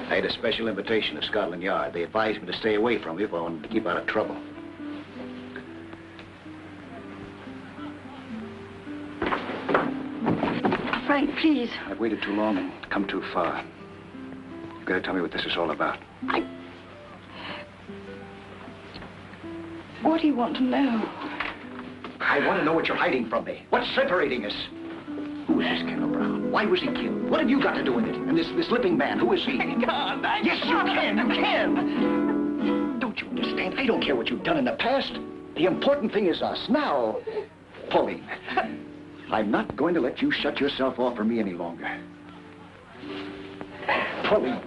I had a special invitation to Scotland Yard. They advised me to stay away from you if I wanted to keep out of trouble. Frank, please. I've waited too long and come too far. You've got to tell me what this is all about. What do you want to know? I want to know what you're hiding from me. What's separating us? Who is this Kendall Brown? Why was he killed? What have you got to do with it? And this limping man, who is he? I can't. Yes, you can. You can. Don't you understand? I don't care what you've done in the past. The important thing is us. Now, Pauline, I'm not going to let you shut yourself off from me any longer. Pauline.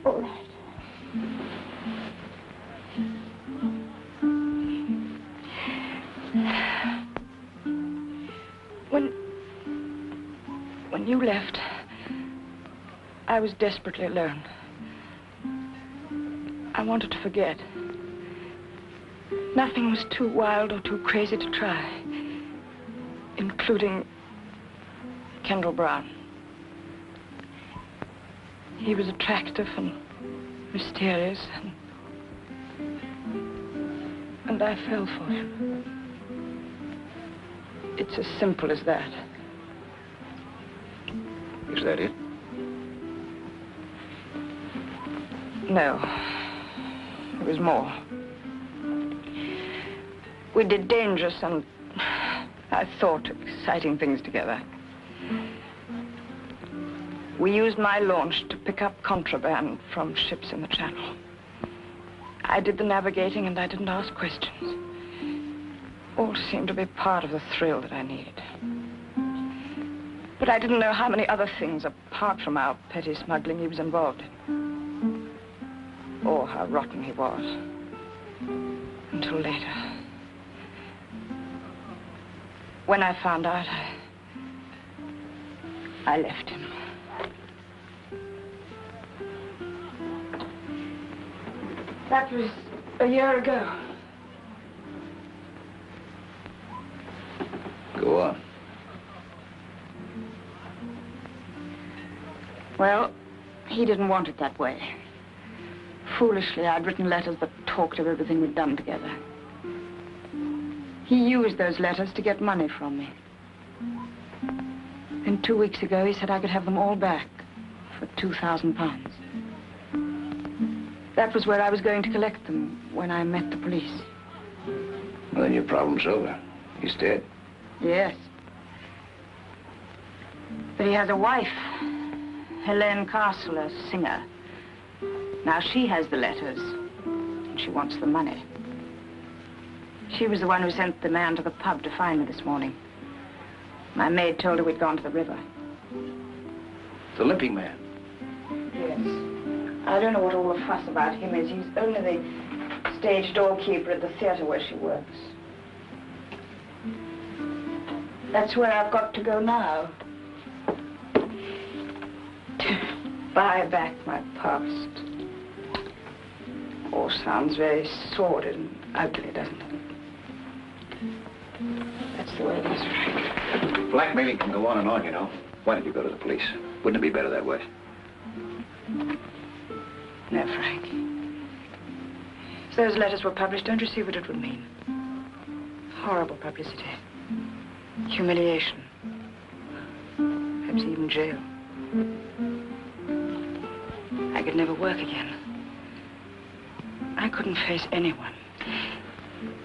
All right. When you left, I was desperately alone. I wanted to forget. Nothing was too wild or too crazy to try, including Kendall Brown. He was attractive and mysterious, and I fell for him. It's as simple as that. Is that it? No. There was more. We did dangerous and, I thought, exciting things together. We used my launch to pick up contraband from ships in the Channel. I did the navigating and I didn't ask questions. All seemed to be part of the thrill that I needed. But I didn't know how many other things, apart from our petty smuggling, he was involved in. or how rotten he was. Until later. When I found out, I left him. That was a year ago. Go on. Well, he didn't want it that way. Foolishly, I'd written letters that talked of everything we'd done together. He used those letters to get money from me. Then 2 weeks ago, he said I could have them all back for £2,000. That was where I was going to collect them when I met the police. Well, then your problem's over. He's dead. Yes. But he has a wife, Helene Castle, a singer. Now she has the letters, and she wants the money. She was the one who sent the man to the pub to find me this morning. My maid told her we'd gone to the river. The Limping man. Yes. I don't know what all the fuss about him is. He's only the stage doorkeeper at the theater where she works. That's where I've got to go now. To buy back my past. All sounds very sordid and ugly, doesn't it? That's the way it is, Frank. Blackmailing can go on and on, you know. Why did you go to the police? Wouldn't it be better that way? No, Frank. If those letters were published, don't you see what it would mean? Horrible publicity. Humiliation. Perhaps even jail. I could never work again. I couldn't face anyone.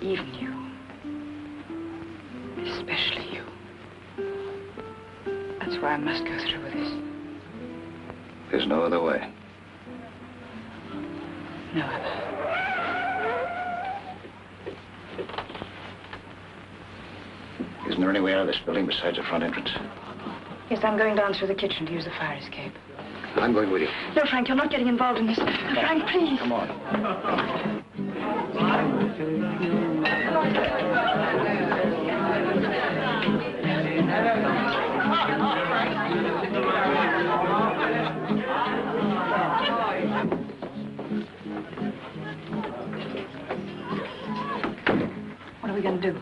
Even you. Especially you. That's why I must go through with this. There's no other way. No other. Isn't there any way out of this building besides the front entrance? Yes, I'm going down through the kitchen to use the fire escape. I'm going with you. No, Frank, you're not getting involved in this. No, Frank, please. Come on. What are we going to do?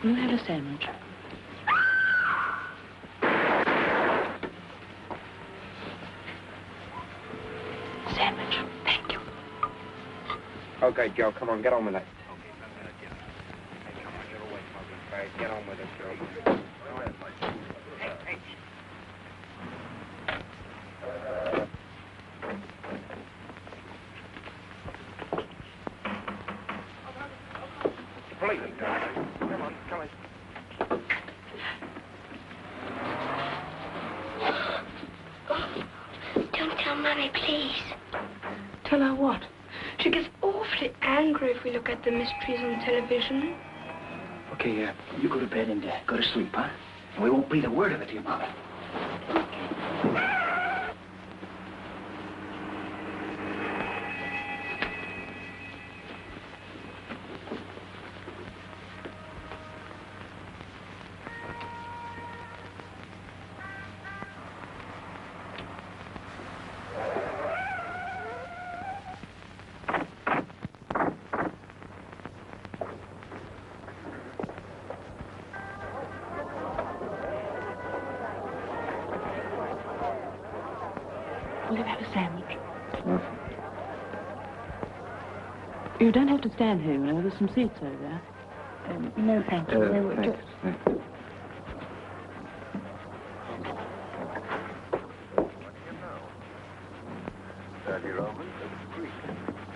Will you have a sandwich? Sandwich, thank you. Okay, Joe, come on, get on with it. Get on with it, Joe. Police. Come on, come on. Don't tell Mummy, please. Tell her what? She gets awfully angry if we look at the mysteries on television. Okay, you go to bed and go to sleep, huh? And we won't breathe a word of it to your mother. Will you have a sandwich? You don't have to stand here, you know. There's some seats over there. No, thank you. They were just...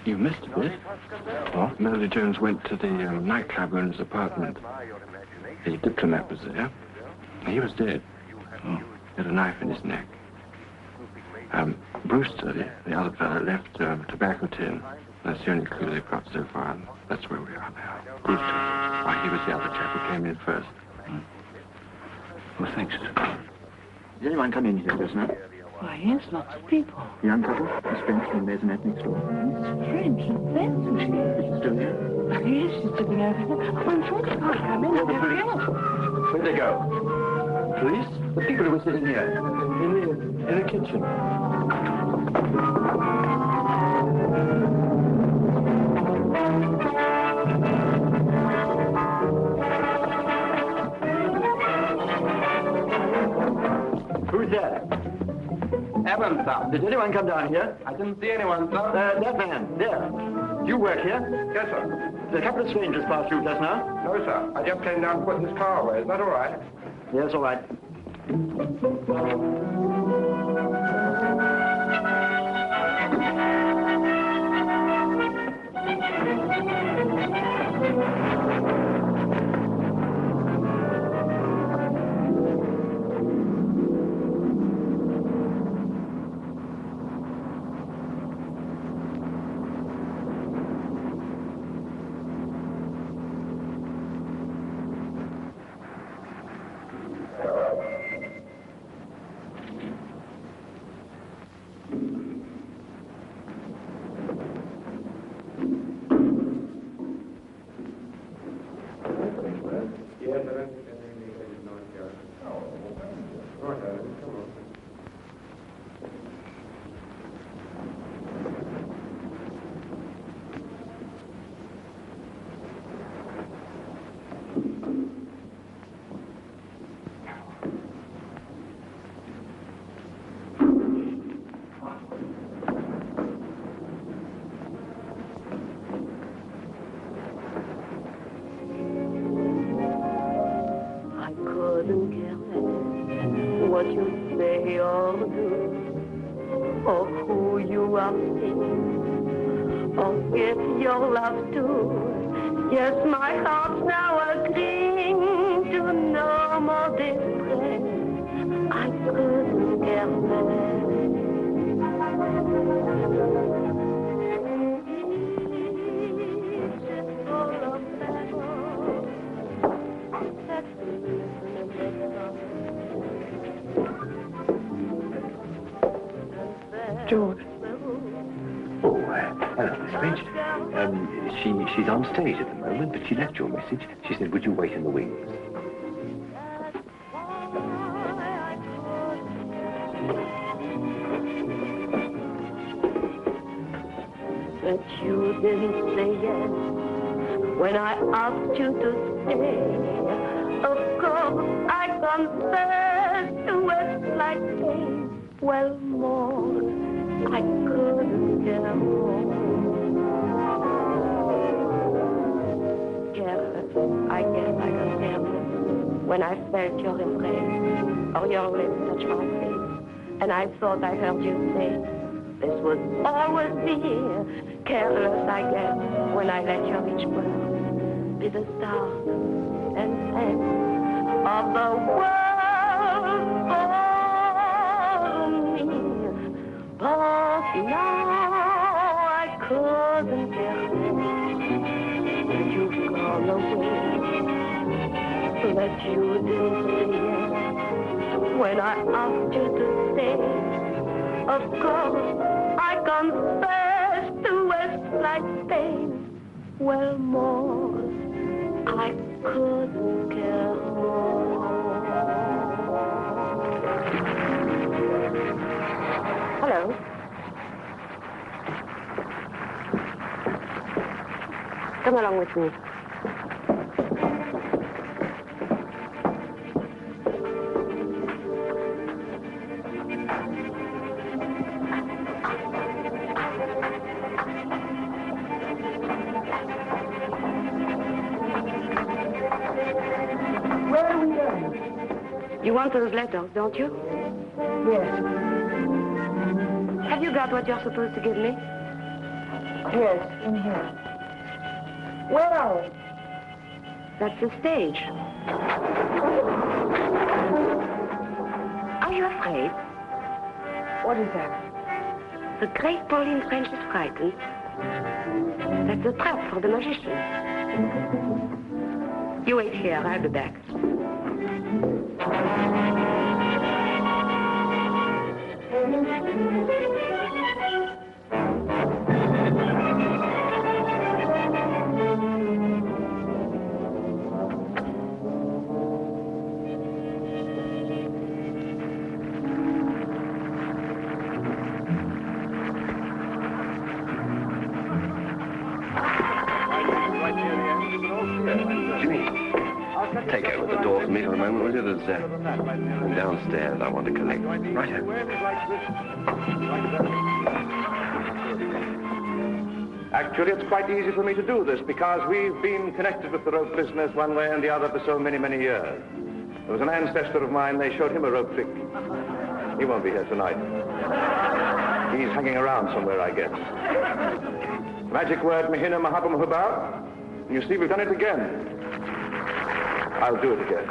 You missed a bit. What? Melody Jones went to the nightclub owner's apartment. The diplomat was there. He was dead. Oh. He had a knife in his neck. Brewster, the other fellow, left a tobacco tin. That's the only clue they've got so far, and that's where we are now. These two. Why, he was the other chap who came in first. Well, thanks. Did anyone come in here just now? Why, yes, lots of people. The young couple, Miss French from the maisonette next door. Miss French, that's who she is. Is she still here? Oh, yes, she's sitting over there. Oh, I'm sure she can't come in. Oh, the police. Where'd they go? Police? The people who were sitting here. In the kitchen. Who's that? Evans, sir. Did anyone come down here? I didn't see anyone, sir. That man, there. You work here? Yes, sir. Did a couple of strangers pass through just now? No, sir. I just came down to put this car away. Is that all right? Yes, all right. What you say or do, or who you are seeing, or if your love too. Yes, my heart's now agreeing to no more distress. I couldn't care less. George. Oh, hello, Miss French. She's on stage at the moment, but she left your message. She said, would you wait in the wings? But you didn't say yes when I asked you to stay. Of course, I confessed to it like pain. Well, more, I couldn't care more. Careless, I guess I got careless when I felt your embrace or your lips touch my face, and I thought I heard you say this would always be here. Careless, I guess, when I let your each word be the start and end of the world. But now I couldn't care less that you've gone away, that you didn't say yes when I asked you to stay. Of course, I confessed to West like pain. Well, more, I couldn't care more. Hello. Come along with me. Where are we going? You want those letters, don't you? Yes. Have you got what you're supposed to give me? Yes, in here. Where are we? That's the stage. Are you afraid? What is that? The great Pauline French is frightened. That's a trap for the magician. You wait here, I'll be back. Take over the door for me for a moment, will you? There's downstairs I want to collect. Right here. Actually, it's quite easy for me to do this because we've been connected with the rope business one way and the other for so many, many years. There was an ancestor of mine, they showed him a rope trick. He won't be here tonight. He's hanging around somewhere, I guess. Magic word, Mahina Mahabam Hubab. You see, we've done it again. I'll do it again.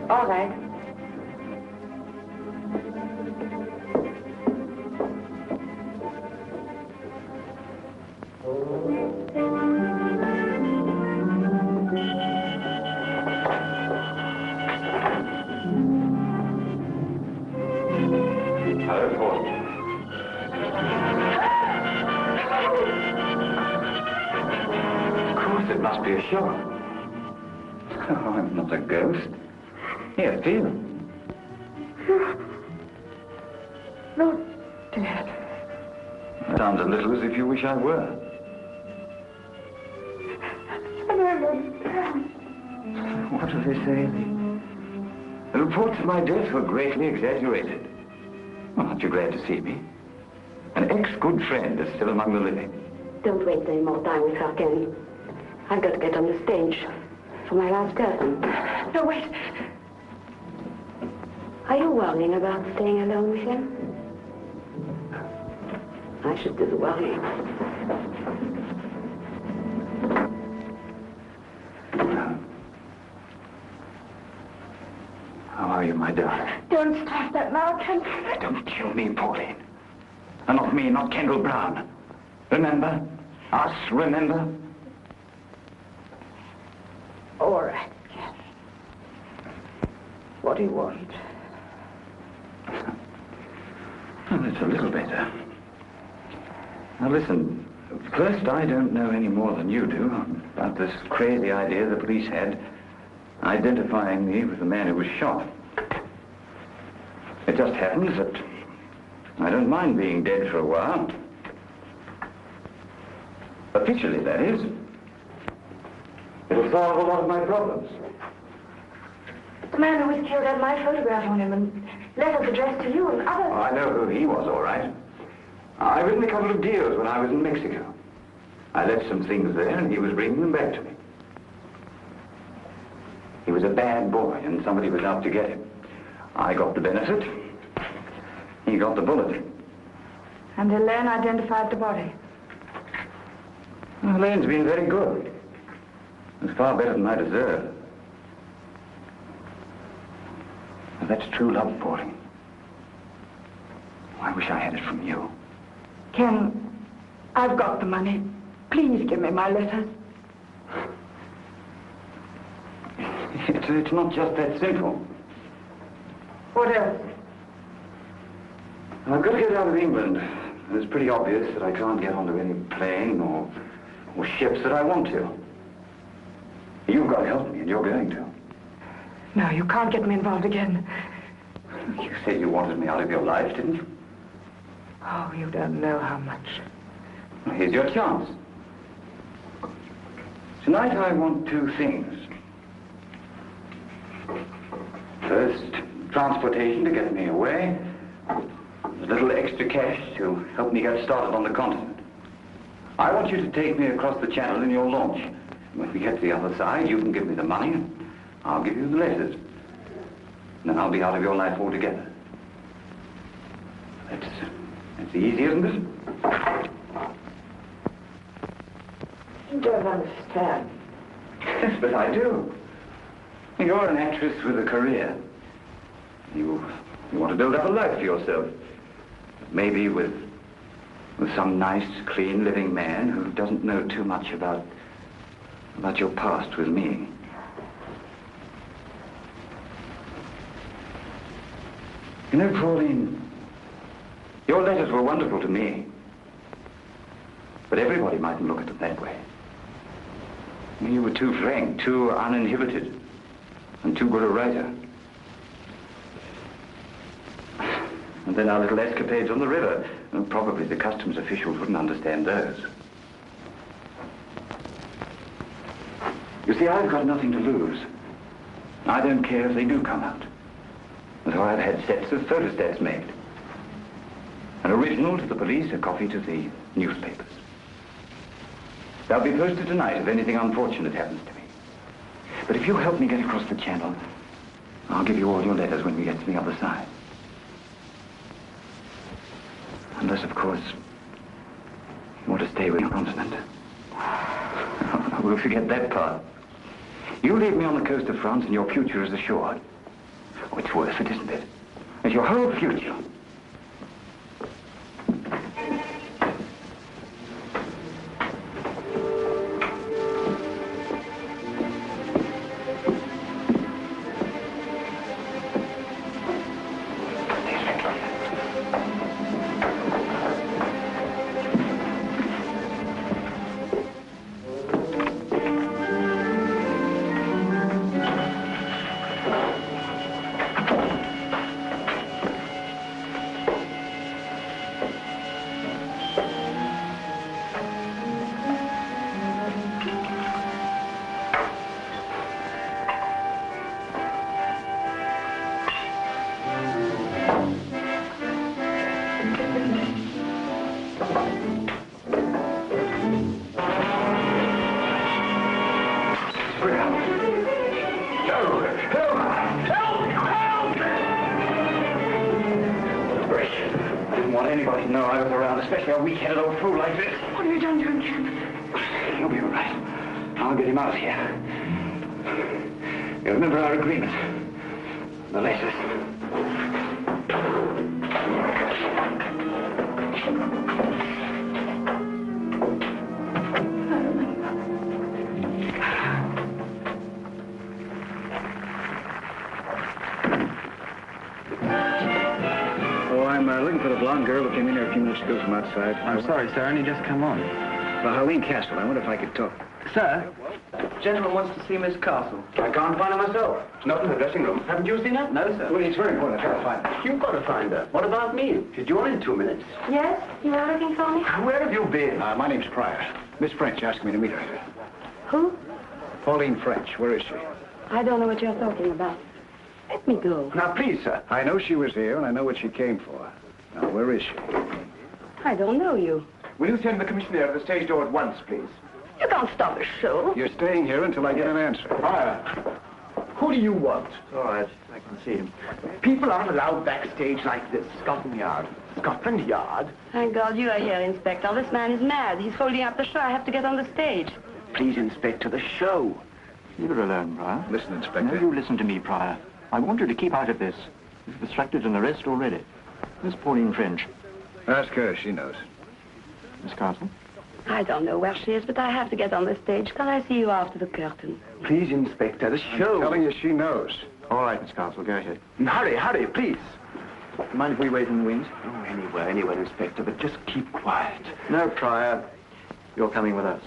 All right. It must be a shot. Oh, I'm not a ghost. Here, feel. No, Dad. Sounds a little as if you wish I were. I don't understand. What do they say? The reports of my death were greatly exaggerated. Well, aren't you glad to see me? An ex-good friend is still among the living. Don't waste any more time with her, Ken. I've got to get on the stage for my last curtain. No, wait. Are you worrying about staying alone with him? I should do the worrying. How are you, my darling? Don't start that now, Ken. Don't kill me, Pauline. And not me, not Kendall Brown. Remember? Us, remember? All right, Ken. What do you want? Well, it's a little better. Now, listen. First, I don't know any more than you do about this crazy idea the police had identifying me with the man who was shot. It just happens that I don't mind being dead for a while. Officially, that is. It'll solve a lot of my problems. The man who was killed had my photograph on him and letters addressed to you and others. Oh, I know who he was, all right. I've written a couple of deals when I was in Mexico. I left some things there, and he was bringing them back to me. He was a bad boy, and somebody was out to get him. I got the benefit. He got the bullet. And Elaine identified the body. Well, Elaine's been very good. It's far better than I deserve. Well, that's true love, Pauline. I wish I had it from you. Ken, I've got the money. Please give me my letters. It's not just that simple. What else? I've got to get out of England. And it's pretty obvious that I can't get onto any plane or ships that I want to. You've got to help me, and you're going to. No, you can't get me involved again. You said you wanted me out of your life, didn't you? Oh, you don't know how much. Well, here's your chance. Tonight I want two things. First, transportation to get me away. A little extra cash to help me get started on the continent. I want you to take me across the channel in your launch. When we get to the other side, you can give me the money, and I'll give you the letters. And then I'll be out of your life altogether. That's easy, isn't it? You don't understand. Yes, but I do. You're an actress with a career. You want to build up a life for yourself. Maybe with some nice, clean, living man who doesn't know too much about your past with me. You know, Pauline, your letters were wonderful to me. But everybody mightn't look at them that way. You were too frank, too uninhibited, and too good a writer. And then our little escapades on the river. Well, probably the customs officials wouldn't understand those. You see, I've got nothing to lose. I don't care if they do come out. And so I've had sets of photostats made. An original to the police, a copy to the newspapers. They'll be posted tonight if anything unfortunate happens to me. But if you help me get across the channel, I'll give you all your letters when we get to the other side. Unless, of course, you want to stay with your continent. We'll forget that part. You leave me on the coast of France and your future is assured. Oh, it's worth it, isn't it? It's your whole future. Outside. I'm sorry, sir. Only just come on. Pauline Castle. I wonder if I could talk. Sir, gentleman wants to see Miss Castle. I can't find her myself. Not in the dressing room. Haven't you seen her? No, sir. Well, it's very important. I've got to find her. You've got to find her. What about me? She's due on in 2 minutes. Yes? You were looking for me? Where have you been? My name's Pryor. Miss French asked me to meet her. Who? Pauline French. Where is she? I don't know what you're talking about. Let me go. Now, please, sir. I know she was here, and I know what she came for. Now, where is she? I don't know you. Will you send the commissioner to the stage door at once, please? You can't stop a show. You're staying here until I get an answer. Pryor, who do you want? All right, I can see him. People aren't allowed backstage like this. Scotland Yard. Scotland Yard? Thank God you are here, Inspector. This man is mad. He's holding up the show. I have to get on the stage. Please, Inspector, the show. Leave her alone, Pryor. Listen, Inspector. No, you listen to me, Pryor. I want you to keep out of this. You've obstructed an arrest already. Miss Pauline French. Ask her. She knows. Miss Castle? I don't know where she is, but I have to get on the stage. Can I see you after the curtain? Please, Inspector, the show. I'm telling you, she knows. All right, Miss Castle, go ahead. Hurry, hurry, please. Mind if we wait in the wings? Oh, anywhere, Inspector, but just keep quiet. No, Pryor. You're coming with us.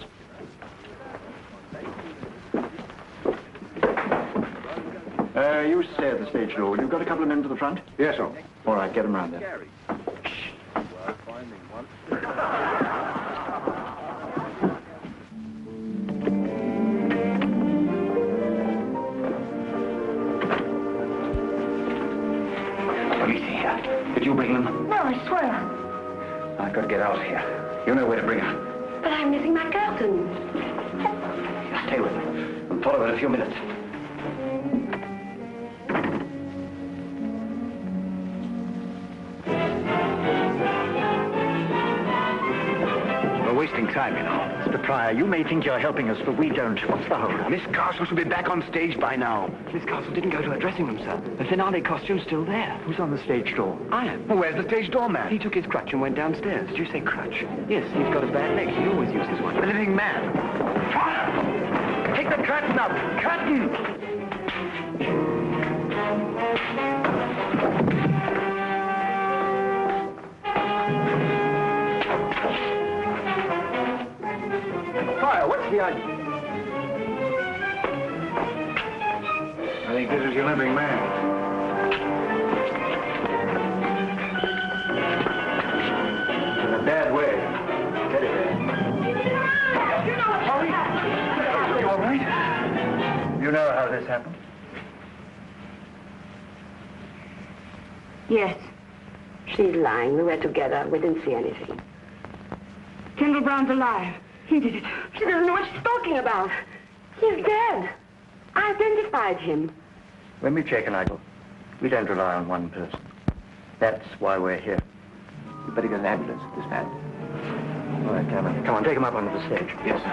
You stay at the stage door. You've got a couple of men to the front? Yes, sir. All right, get them round there. Police here. Did you bring them? No, I swear. I've got to get out of here. You know where to bring her. But I'm missing my curtain. stay with me. We'll follow in a few minutes. We're wasting time, you know. Mr. Pryor, you may think you're helping us, but we don't. What's the hurry? Miss Castle should be back on stage by now. Miss Castle didn't go to her dressing room, sir. The finale costume's still there. Who's on the stage door? I am. Well, where's the stage doorman? He took his crutch and went downstairs. Did you say crutch? Yes, he's got a bad leg. He always uses one. The living man. Pryor! Take the curtain up! Curtain! Pryor, what's the idea? I think this is your living man. In a bad way. Get it there. Are you all right? You know how this happened? Yes. She's lying. We were together. We didn't see anything. Kendall Brown's alive. He did it. She doesn't know what she's talking about. He's dead. I identified him. When we've taken idol, we don't rely on one person. That's why we're here. You better get an ambulance for this man. All right, Cameron. Come on, take him up onto the stage. Yes, sir.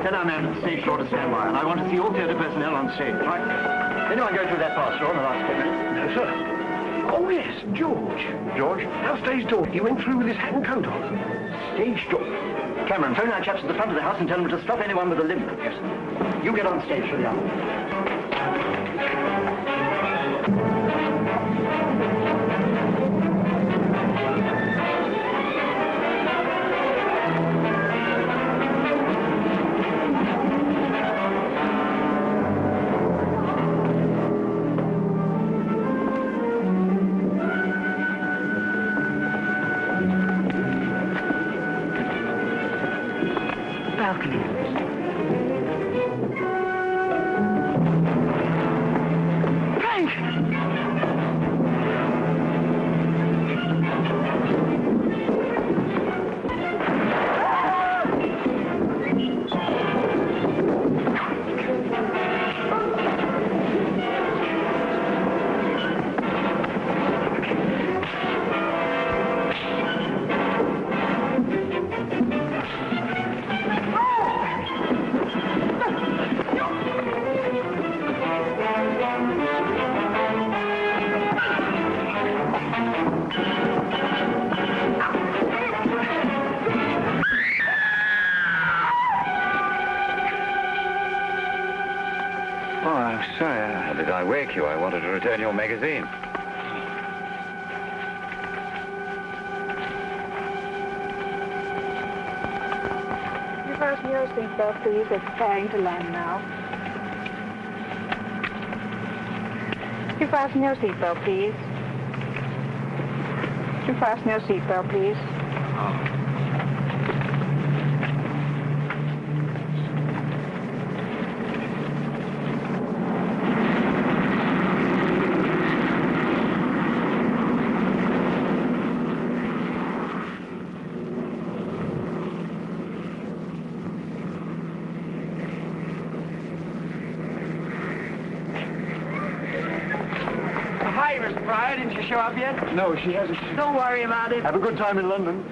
Tell our man at the stage door to stand by, and I want to see all theatre personnel on stage. Right? Anyone go through that pass door in the last 10 minutes? No, sir. Oh, yes, George. George? Our stage door. He went through with his hat and coat on. Stage door. Cameron, phone our chaps at the front of the house and tell them to stop anyone with a limp. Yes, sir. You get on stage for the hour. You. I wanted to return your magazine. You fasten your seatbelt, please. It's preparing to land now. You fasten your seatbelt, please. You fasten your seatbelt, please. Oh. Pryor, didn't she show up yet? No, she hasn't. Don't worry about it. Have a good time in London.